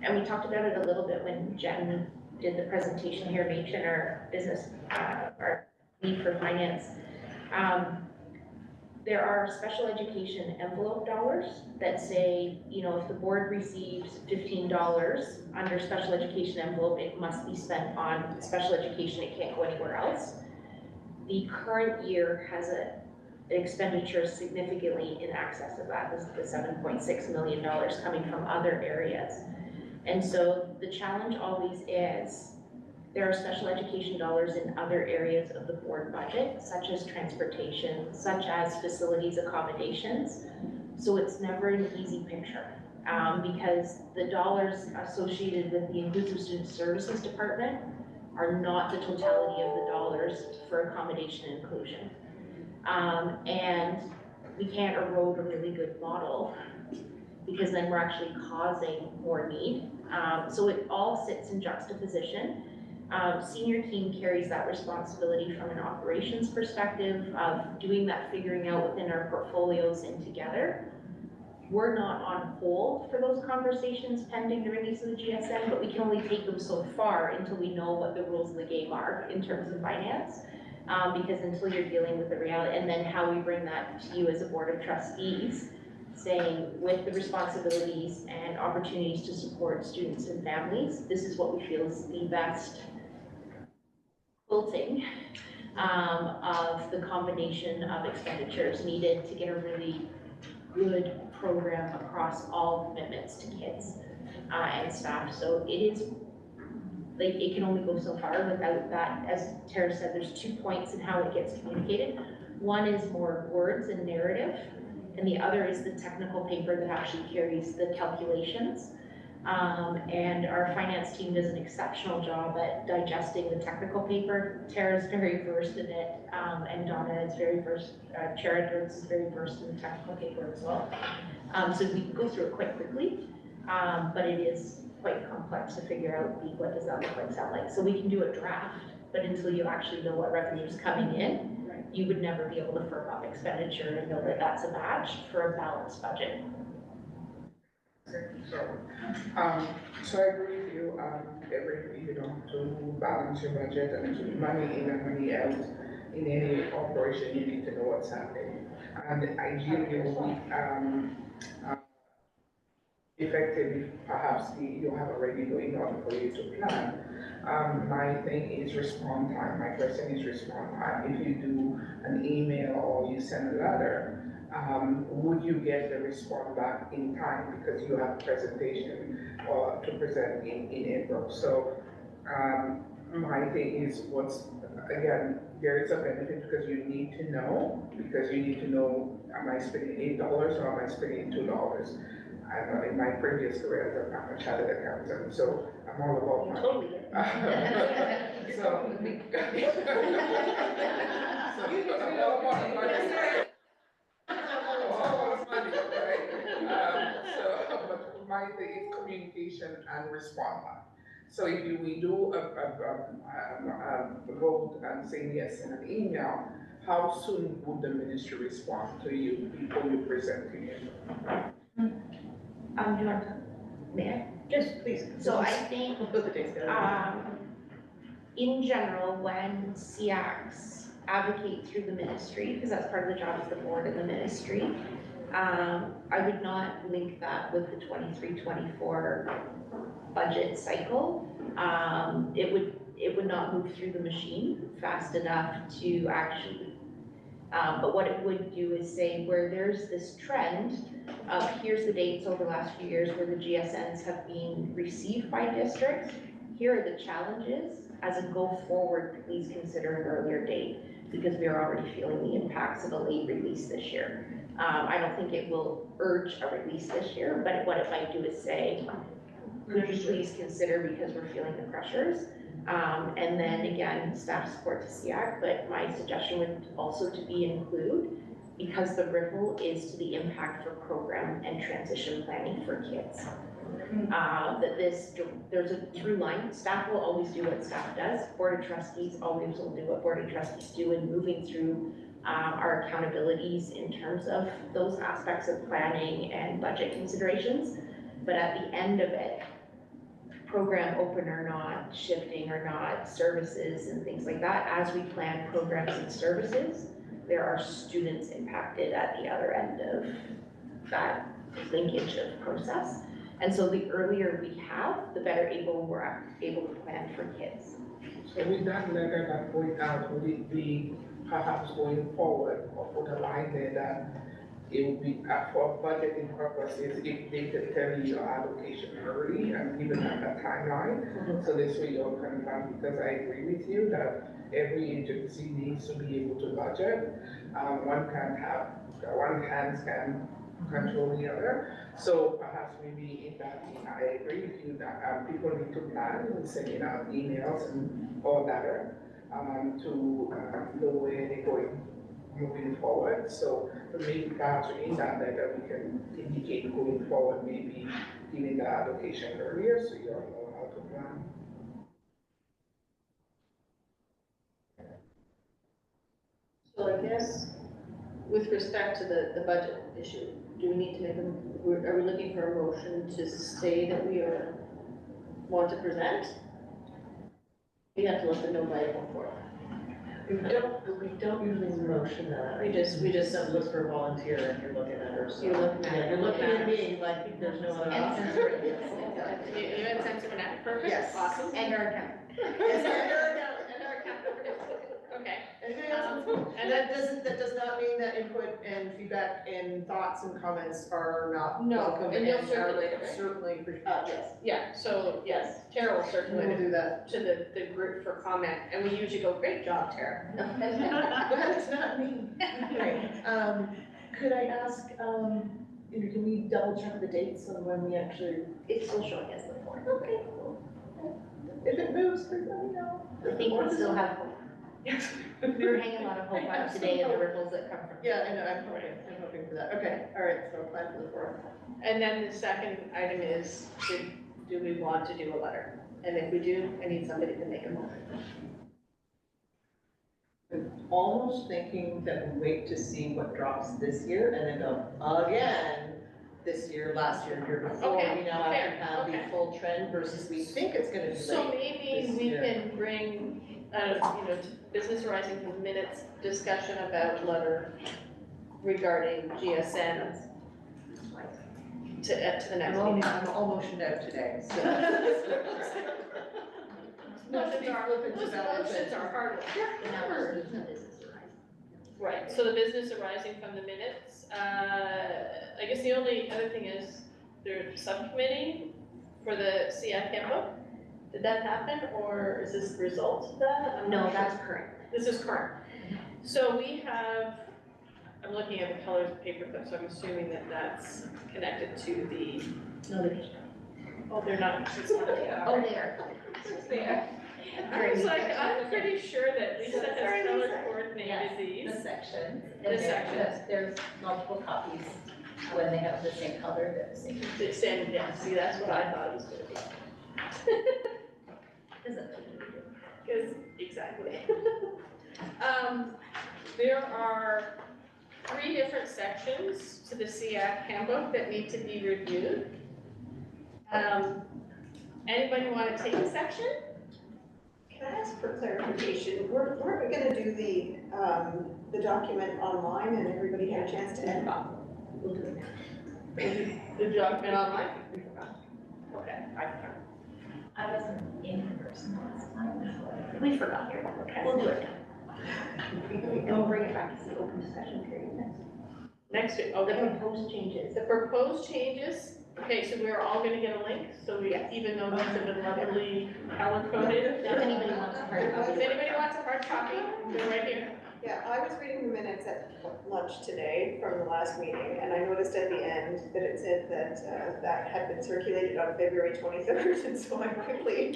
and we talked about it a little bit when Jen did the presentation here, mentioned our business, our need for finance. There are special education envelope dollars that say, you know, if the board receives $15 under special education envelope, it must be spent on special education, it can't go anywhere else. The current year has an expenditure significantly in excess of that, the $7.6 million coming from other areas. And so the challenge always is, there are special education dollars in other areas of the board budget, such as transportation, such as facilities accommodations. So it's never an easy picture because the dollars associated with the Inclusive Student Services Department are not the totality of the dollars for accommodation and inclusion. And we can't erode a really good model because then we're actually causing more need. So it all sits in juxtaposition. Senior team carries that responsibility from an operations perspective of doing that figuring out within our portfolios and together. We're not on hold for those conversations pending the release of the GSN, but we can only take them so far until we know what the rules of the game are in terms of finance. Because until you're dealing with the reality, and then how we bring that to you as a board of trustees, saying with the responsibilities and opportunities to support students and families, this is what we feel is the best quilting of the combination of expenditures needed to get a really good program across all commitments to kids and staff. So it is, like, it can only go so far without that. As Tara said, there's 2 points in how it gets communicated. One is more words and narrative, and the other is the technical paper that actually carries the calculations. And our finance team does an exceptional job at digesting the technical paper. Tara's very versed in it, and Donna is very versed, Chair Edwards is very versed in the technical paper as well. So we can go through it quite quickly, but it is quite complex to figure out what does that look like, sound like. So we can do a draft, but until you actually know what revenue is coming in, you would never be able to firm up expenditure and know that that's a match for a balanced budget. So I agree with you, you to balance your budget and keep money in and money out. In any operation, you need to know what's happening. And ideally, effective if perhaps you have already know in order for you to plan. My thing is respond time. My question is respond time. If you do an email or you send a letter, would you get the response back in time because you have a presentation or to present in April? So my thing is again, there is a benefit because you need to know, am I spending $8 or am I spending $2? I know in my previous career I'm a chartered accountant, so I'm all about money. Totally. So I'm all about money. But my thing is communication and respond back. So if we do a vote and say yes in an email, how soon would the ministry respond to you before you present to you? Do you want to, may I? Yes, please. So I think, in general, when SEACs advocate through the ministry, because that's part of the job of the board and the ministry, I would not link that with the 23-24 budget cycle. It would not move through the machine fast enough to actually, but what it would do is say where there's this trend of here's the dates over the last few years where the GSNs have been received by districts, here are the challenges. As a go forward, please consider an earlier date because we are already feeling the impacts of a late release this year. I don't think it will urge a release this year, but what it might do is say, could you please consider because we're feeling the pressures. And then again, staff support to SEAC, but my suggestion would also to be include, because the ripple is to the impact for program and transition planning for kids. there's a through line, staff will always do what staff does, Board of Trustees always will do what Board of Trustees do, and moving through our accountabilities in terms of those aspects of planning and budget considerations. But at the end of it, program open or not, shifting or not, services and things like that, as we plan programs and services, there are students impacted at the other end of that linkage of process. And so the earlier we have, the better we're able to plan for kids. So with that letter that going out, would it be perhaps going forward or put a line there that it would be for budgeting purposes, if they could tell you your allocation early and give it a timeline, so this way you all can plan, because I agree with you that every agency needs to be able to budget. One hand can control the other. So perhaps maybe in that, I agree with you that people need to plan and sending out emails and all that to know where they're going moving forward. So maybe perhaps in that letter we can indicate going forward, maybe giving the allocation earlier so you all know how to plan. So I guess with respect to the budget issue, do we need to make are we looking for a motion to say that we want to present? We have to let them know by April 4th. We don't usually motion that. We just look for a volunteer and you're looking at her. So. You're looking at You're looking at me like there's no other option. You had sense of an act, perfect, Yes. awesome. And our account. And our account, okay. Anything else? And that does not mean that input and feedback and thoughts and comments are not welcome and you'll are circulate it, right? certainly appreciated. Yes. Yeah, so, yes, Tara will circulate We'll it do that. to the group for comment, and we usually go, great job, Tara. That's not me. Right. Could I ask, can we double check the dates on when we actually? It's still showing us the 4th. Okay. If it moves, please let me know. I think we still have hope. We were hanging a lot of hope on today and the ripples that come from it. Yeah, I know, I'm hoping for that. Okay, all right, so plan for the 4th. And then the second item is, do we want to do a letter? And if we do, I need somebody to make a motion. I'm almost thinking that we wait to see what drops this year and then go again this year, last year, year before, Okay, we now fair, have the okay. full trend versus we think it's gonna be late. So maybe this we year. can bring, to business arising from minutes, discussion about letter regarding GSN to the next meeting. I'm all motioned out today, so. Motions are hard. Right, so the business arising from the minutes, I guess the only other thing is there's a subcommittee for the SEAC handbook. Did that happen, or is this the result of that? I'm No, not that's sure. current. This is current. So we have, I'm looking at the colors of paperclip, so I'm assuming that that's connected to the, No, they oh, they're not. It's not Oh, they are. I was like, I'm pretty sure that Lisa has color coordinated these. The sections. The sections. There's multiple copies. When they have the same color, they're the same. The same, yeah, see, that's what I thought it was gonna be. Because, exactly. There are 3 different sections to the SEAC handbook that need to be reviewed. Anybody want to take a section? Can I ask for clarification? We're gonna do the document online and everybody had a chance to edit it. We'll do it. The document online? Okay, I wasn't in person last time, so. We forgot here. Okay. We'll do it. And we'll bring it back to the open discussion period Next week, okay. The proposed changes. The proposed changes, okay, so we're all gonna get a link, so we, even though these have been lovely color coded. If anybody wants a hard copy. If anybody wants a hard copy, they're right here. Yeah, I was reading the minutes at lunch today from the last meeting, and I noticed at the end that it said that that had been circulated on February 23rd, and so I quickly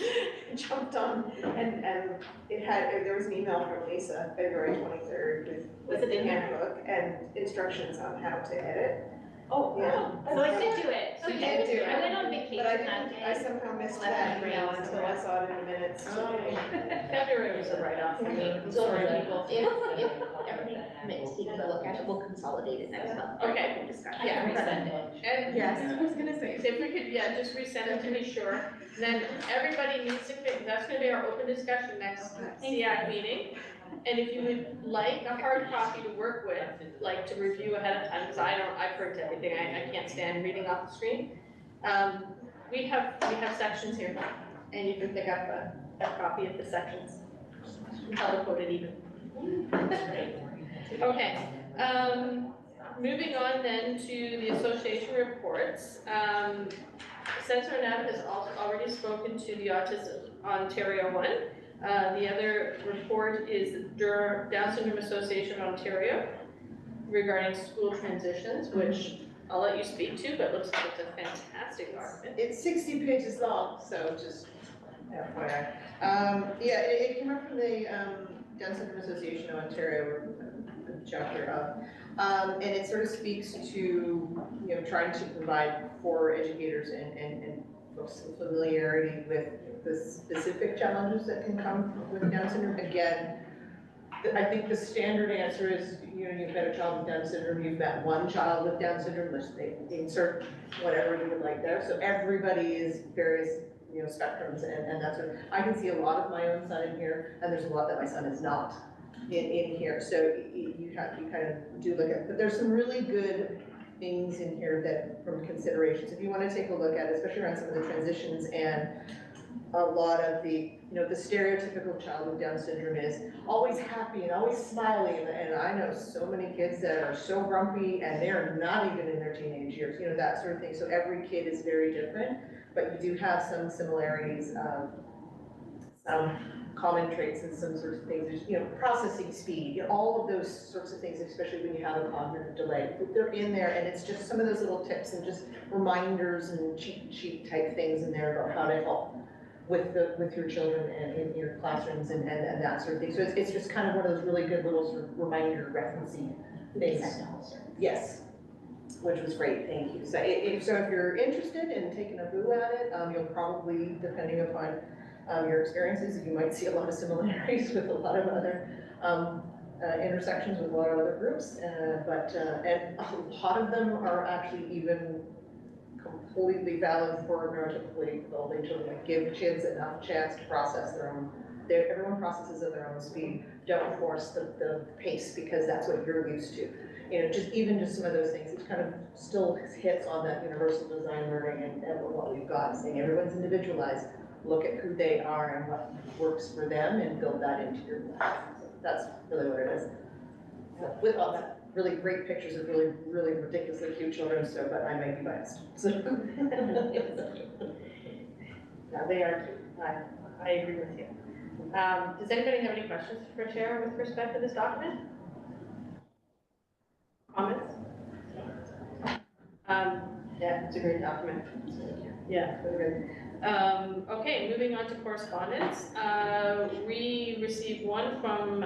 jumped on, and there was an email from Lisa, February 23rd, with the handbook and instructions on how to edit. Oh, yeah. So I did do it. You did do it. I went on vacation But I that didn't, day. I somehow missed Left that my email brain until I saw it in the minutes. February was a write-off for me. I'm So sorry, if people. everybody commits to taking a look at it, we'll consolidate it next month. Okay. Yeah. Resend it. And Yes, I was gonna say. so if we could, yeah, just resend it to be sure. Then everybody needs to, that's gonna be our open discussion next SEAC meeting. And if you would like a hard copy to work with, like to review ahead of time, because I print everything, I can't stand reading off the screen. We have sections here, and you can pick up a copy of the sections. Color coded even. Okay, moving on then to the association reports. Censor Nav has also already spoken to the Autism Ontario one. The other report is the Down Syndrome Association of Ontario regarding school transitions, which I'll let you speak to, but looks like it's a fantastic document. It's 60 pages long, so just FYI. Yeah, it came up from the Down Syndrome Association of Ontario, chapter of, and it sort of speaks to, trying to provide for educators and folks some familiarity with the specific challenges that can come with Down syndrome. Again, I think the standard answer is, you've got a child with Down syndrome, you've got one child with Down syndrome, let's insert whatever you would like there. So everybody is various, spectrums, and that's what, I can see a lot of my own son in here, and there's a lot that my son is not in here. So you kind of do look at, but there's some really good things in here that, from considerations, if you want to take a look at, especially around some of the transitions and a lot of the, the stereotypical child with Down syndrome is always happy and always smiling, and I know so many kids that are so grumpy and they're not even in their teenage years, that sort of thing. So every kid is very different, but you do have some similarities, some common traits and some sorts of things. There's, processing speed, all of those sorts of things, especially when you have a cognitive delay. They're in there, and it's just some of those little tips and just reminders and cheat sheet type things in there about how to help with your children and in your classrooms and that sort of thing. So it's just kind of one of those really good little sort of reminder referencing things. Yes, which was great, thank you. So if you're interested in taking a boo at it, you'll probably, depending upon your experiences, you might see a lot of similarities with a lot of other intersections with a lot of other groups, and a lot of them are actually even completely valid for neurotypically developing children. Like, give kids enough chance to process their own. Everyone processes at their own speed. Don't force the pace, because that's what you're used to. Just some of those things. It kind of still hits on that universal design learning and what we've got, saying everyone's individualized. Look at who they are and what works for them, and build that into your life. So that's really what it is. So, with all that really great pictures of really, really ridiculously cute children, but I might be biased. So. Yeah, they are cute. I agree with you. Does anybody have any questions for Chair with respect to this document? Comments? Yeah, it's a great document. Yeah, really good. Okay, moving on to correspondence. We received one from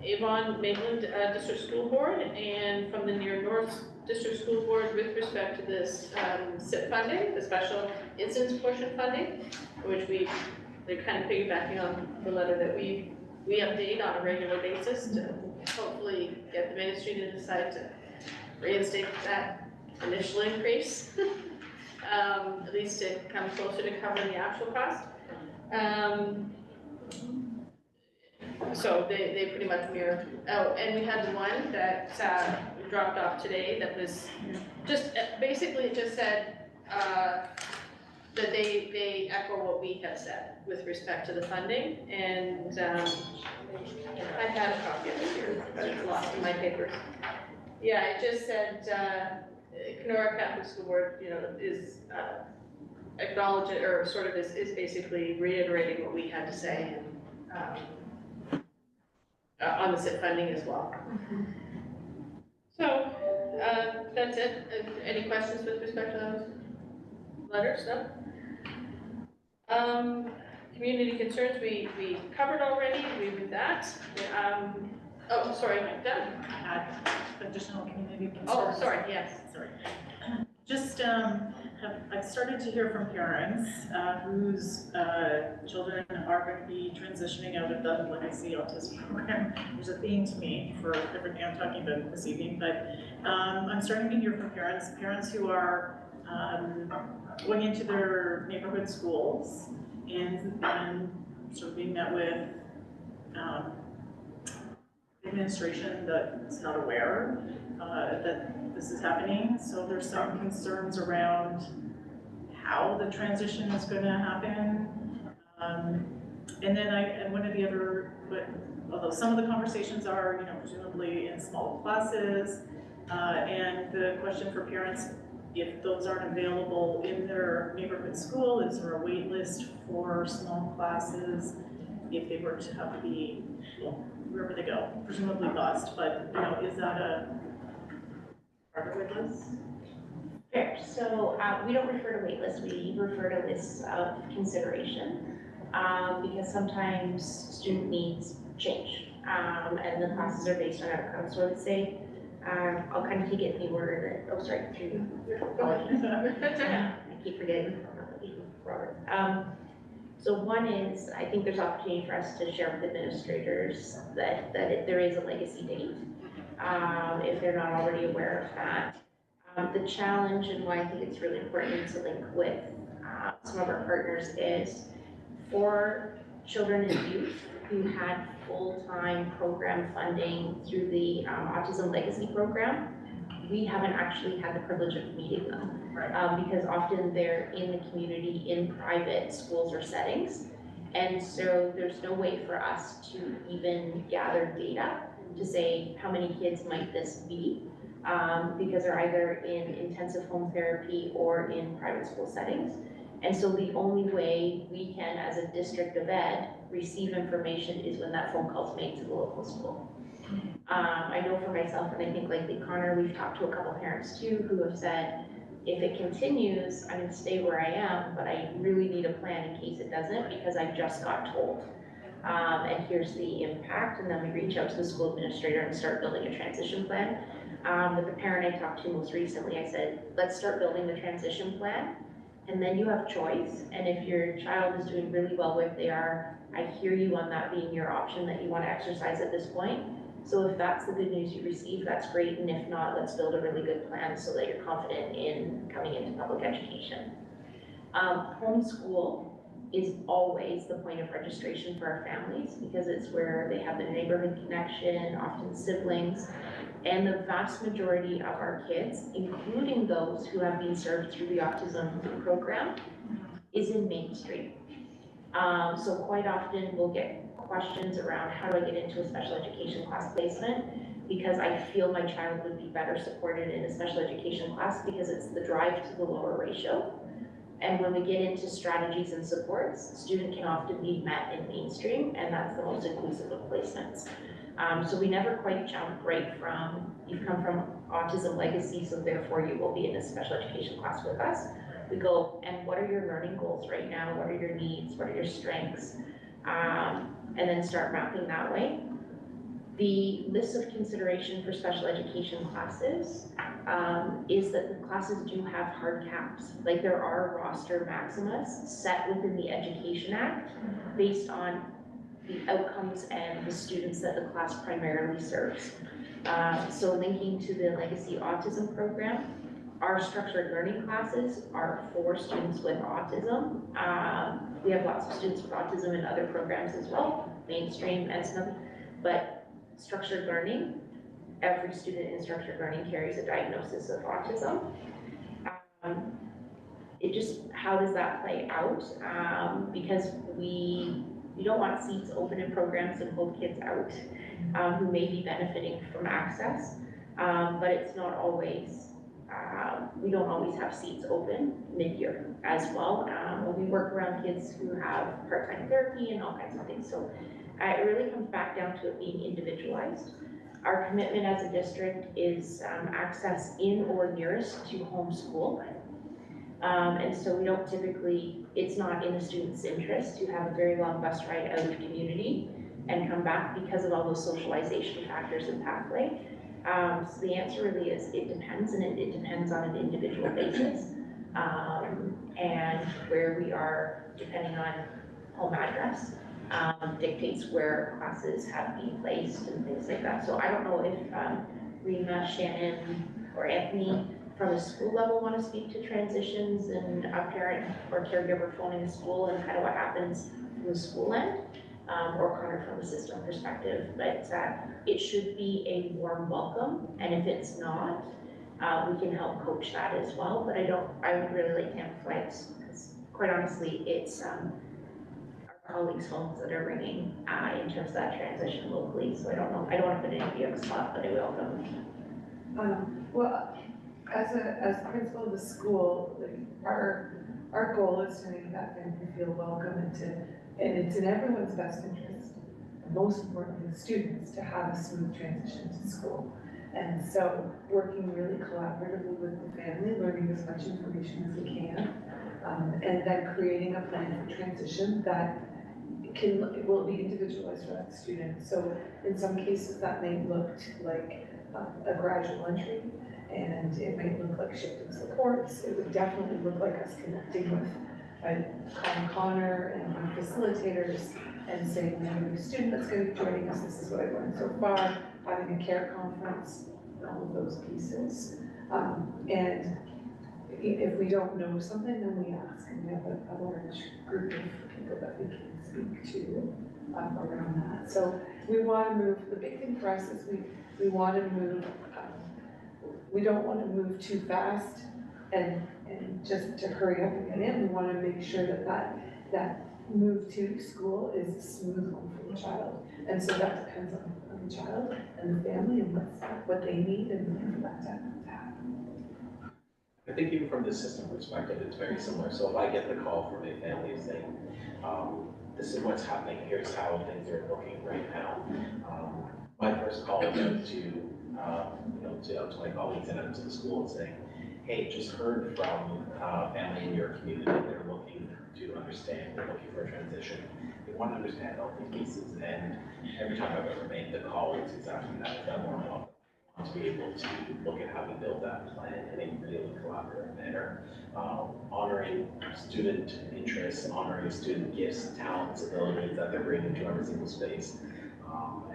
Avon Maitland District School Board and from the Near North District School Board with respect to this SIP funding, the special instance portion funding, which they're kind of piggybacking on the letter that we update on a regular basis to hopefully get the ministry to decide to reinstate that initial increase, at least to come closer to covering the actual cost. So they pretty much mirror. Oh, and we had one that dropped off today that was just, basically it just said that they echo what we have said with respect to the funding, and I had a copy of it here, but it's lost in my papers. Yeah, it just said Kenora Catholic School Board, is acknowledging, or sort of is basically reiterating what we had to say, and on the SIP funding as well. So that's it. Any questions with respect to those letters? No? Community concerns we covered already. Agree with that. Oh, sorry, Deb? I had additional community concerns. Oh, sorry, yes. Sorry. Just, I've started to hear from parents whose children are going to be transitioning out of the legacy autism program. There's a theme to me for everything I'm talking about this evening, but I'm starting to hear from parents who are going into their neighborhood schools and sort of being met with administration that's not aware that this is happening. So there's some concerns around how the transition is going to happen. And then one of the other, although some of the conversations are, presumably in small classes, and the question for parents, if those aren't available in their neighborhood school, is there a wait list for small classes? If they were to have to be, wherever they go, presumably bused, but, is that a part of wait list? Fair. So we don't refer to wait lists, we refer to lists of consideration, because sometimes student needs change, and the classes are based on outcomes. So I would say, I'll kind of take it in the order that, I keep forgetting, Robert. So one is, I think there's opportunity for us to share with administrators that there is a legacy date, if they're not already aware of that. The challenge and why I think it's really important to link with some of our partners is for children and youth who had full-time program funding through the Autism Legacy Program, we haven't actually had the privilege of meeting them. Because often they're in the community in private schools or settings. And so there's no way for us to even gather data to say how many kids might this be, because they're either in intensive home therapy or in private school settings. And so the only way we can, as a district of ed, receive information is when that phone call is made to the local school. I know for myself, and I think like Connor, we've talked to a couple parents too who have said, if it continues, I'm gonna stay where I am, but I really need a plan in case it doesn't, because I just got told. And here's the impact, and then we reach out to the school administrator and start building a transition plan. With the parent I talked to most recently, I said, let's start building the transition plan, and then you have choice. And if your child is doing really well where they are, I hear you on that being your option that you wanna exercise at this point. So if that's the good news you receive, that's great, and if not, let's build a really good plan so that you're confident in coming into public education. Homeschool is always the point of registration for our families because it's where they have the neighborhood connection, often siblings, and the vast majority of our kids, including those who have been served through the autism program, is in mainstream. So quite often we'll get questions around how do I get into a special education class placement, because I feel my child would be better supported in a special education class because it's the drive to the lower ratio. And when we get into strategies and supports, student can often be met in mainstream, and that's the most inclusive of placements. So we never quite jump right from, you've come from Autism Legacy, so therefore you will be in a special education class with us. We go, and what are your learning goals right now? What are your needs? What are your strengths? And then start mapping that way. The list of consideration for special education classes is that the classes do have hard caps. Like there are roster maximas set within the Education Act based on the outcomes and the students that the class primarily serves. So linking to the Legacy Autism Program, our structured learning classes are for students with autism. We have lots of students with autism in other programs as well, mainstream and some, but structured learning, every student in structured learning carries a diagnosis of autism. It just, how does that play out? Because we don't want seats open in programs and hold kids out who may be benefiting from access, but it's not always, we don't always have seats open mid-year as well. We work around kids who have part-time therapy and all kinds of things. So it really comes back down to it being individualized. Our commitment as a district is access in or nearest to homeschool. And so we don't typically, it's not in the student's interest to have a very long bus ride out of community and come back because of all those socialization factors and pathway. So the answer really is it depends, and it depends on an individual basis. And where we are, depending on home address, dictates where classes have been placed and things like that. So I don't know if Rima, Shannon, or Anthony from a school level want to speak to transitions and a parent or caregiver phoning a school and kind of what happens from the school end, or Connor from a system perspective. But it should be a warm welcome, and if it's not, we can help coach that as well. But I would really like to amplify it, because quite honestly, it's our colleagues' phones that are ringing in terms of that transition locally. So I don't want to put anybody on the spot, but I will them. Well, as principal of the school, like our goal is to make that family feel welcome, and it's in everyone's best interest, and most importantly the students, to have a smooth transition to school. And so working really collaboratively with the family, learning as much information as we can, and then creating a plan for transition that will be individualized for that student. So in some cases that may look like a gradual entry, and it might look like shifting supports. It would definitely look like us connecting with Connor and our facilitators and saying, we have a new student that's going to be joining us, this is what I've learned so far, having a care conference, all of those pieces. And if we don't know something, then we ask, and we have a large group of people that we can speak to around that. So we want to move, the big thing for us is we want to move, we don't want to move too fast and just to hurry up and get in. We want to make sure that move to school is a smooth one for the child. And so that depends on the child and the family and what they need and for that to happen. I think even from the system perspective, it's very similar. So if I get the call from a family saying, this is what's happening, here's how things are looking right now. My first call was out to my colleagues and out to the school and saying, hey, just heard from a family in your community, they're looking to understand, they're looking for a transition. They want to understand all these pieces, and every time I've ever made the call, it's exactly that warm up. To be able to look at how we build that plan in a really collaborative manner, honoring student interests, honoring student gifts, talents, abilities that they're bringing to every single space,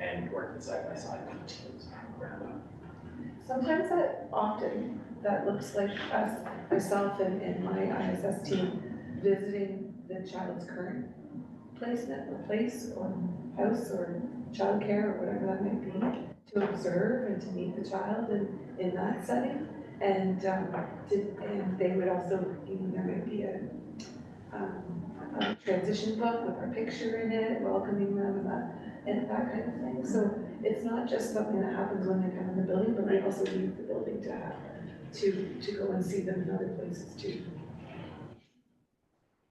and working side by side with teams around that. Sometimes that looks like us, myself and my ISS team, visiting the child's current placement or place or house or childcare or whatever that might be, to observe and to meet the child in that setting. And they would also, there might be a transition book with our picture in it, welcoming them and that kind of thing. So it's not just something that happens when they come in the building, but we also leave the building to go and see them in other places too.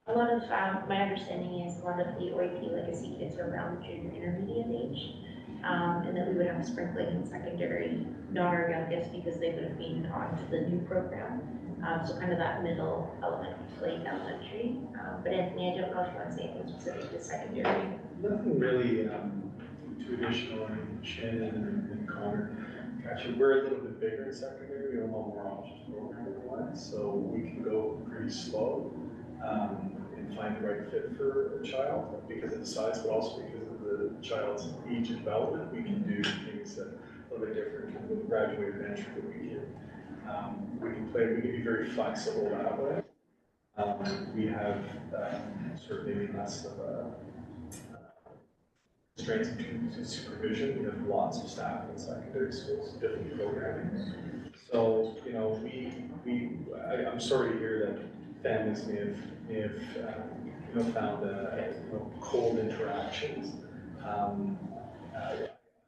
A lot of, my understanding is a lot of the OAP legacy kids are around junior intermediate age, and that we would have sprinkling in secondary, not our youngest, because they would have been on to the new program. So kind of that middle late elementary. But Anthony, I don't know if you want to say anything specific to secondary. Nothing really too additional in Shannon and Connor. Actually, we're a little bit bigger in secondary. We have a lot more options program-wise, so we can go pretty slow and find the right fit for a child because of the size, but also because of the child's age and development. We can do things that a little bit different with the graduated entry that we can play. We can be very flexible that way. We have sort of maybe less of a strengths in terms of supervision. We have lots of staff in secondary schools, different programming. So, you know, I'm sorry to hear that families may have found cold interactions. I'm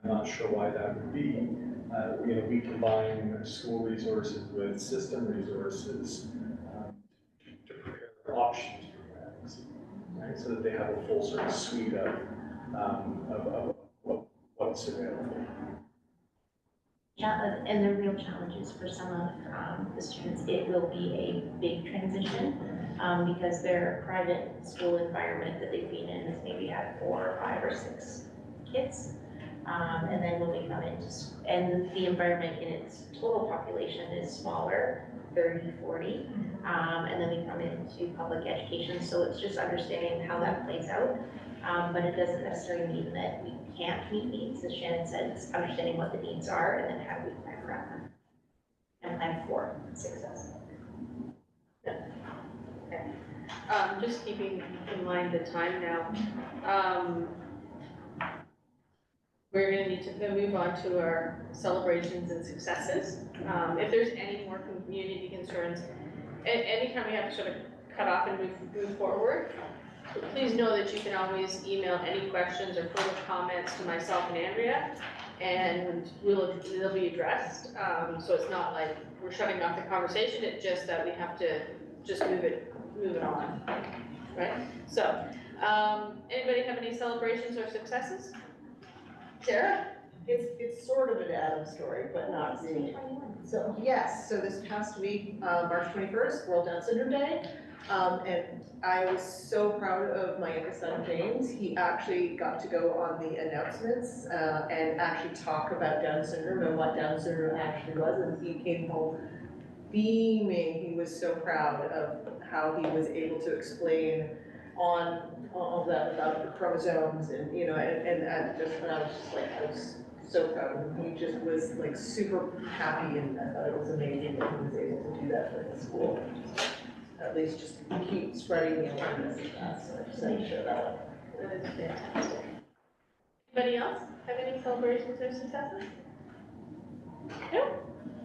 not sure why that would be. We combine school resources with system resources to prepare options for families, right? So that they have a full sort of suite of what's available. Yeah, and the real challenges for some of the students, it will be a big transition because their private school environment that they've been in has maybe had 4 or 5 or 6 kids. And then when we come into, and the environment in its total population is smaller, 30, 40. And then we come into public education, so it's just understanding how that plays out. But it doesn't necessarily mean that we can't meet needs. As Shannon said, it's understanding what the needs are and then how do we plan around them and plan for success. Just keeping in mind the time now, we're gonna need to move on to our celebrations and successes. If there's any more community concerns, anytime we have to sort of cut off and move forward, please know that you can always email any questions or further comments to myself and Andrea, and they'll be addressed. So it's not like we're shutting off the conversation, it's just that we have to just move it on, right? So, anybody have any celebrations or successes? Sarah? It's sort of an Adam story, but not really. So, yes, so this past week, March 21st, World Down Syndrome Day. And I was so proud of my youngest son, James. He actually got to go on the announcements and actually talk about Down syndrome and what Down syndrome actually was. And he came home beaming. He was so proud of how he was able to explain on all that about the chromosomes and, you know, and I was just like, I was so proud of him. He just was like super happy, and I thought it was amazing that he was able to do that for his school. At least just keep spreading the awareness of that, so I just had to share that one. That is fantastic. Anybody else have any celebrations or successes? No?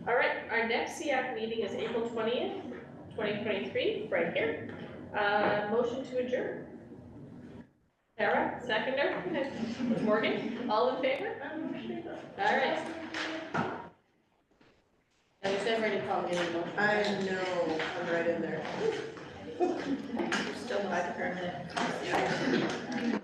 All right, our next SEAC meeting is April 20th, 2023, right here. Motion to adjourn. Sarah, seconder. Morgan, all in favor? All right. I was never ready to call me anymore. I know, I'm right in there. Still 5 per minute.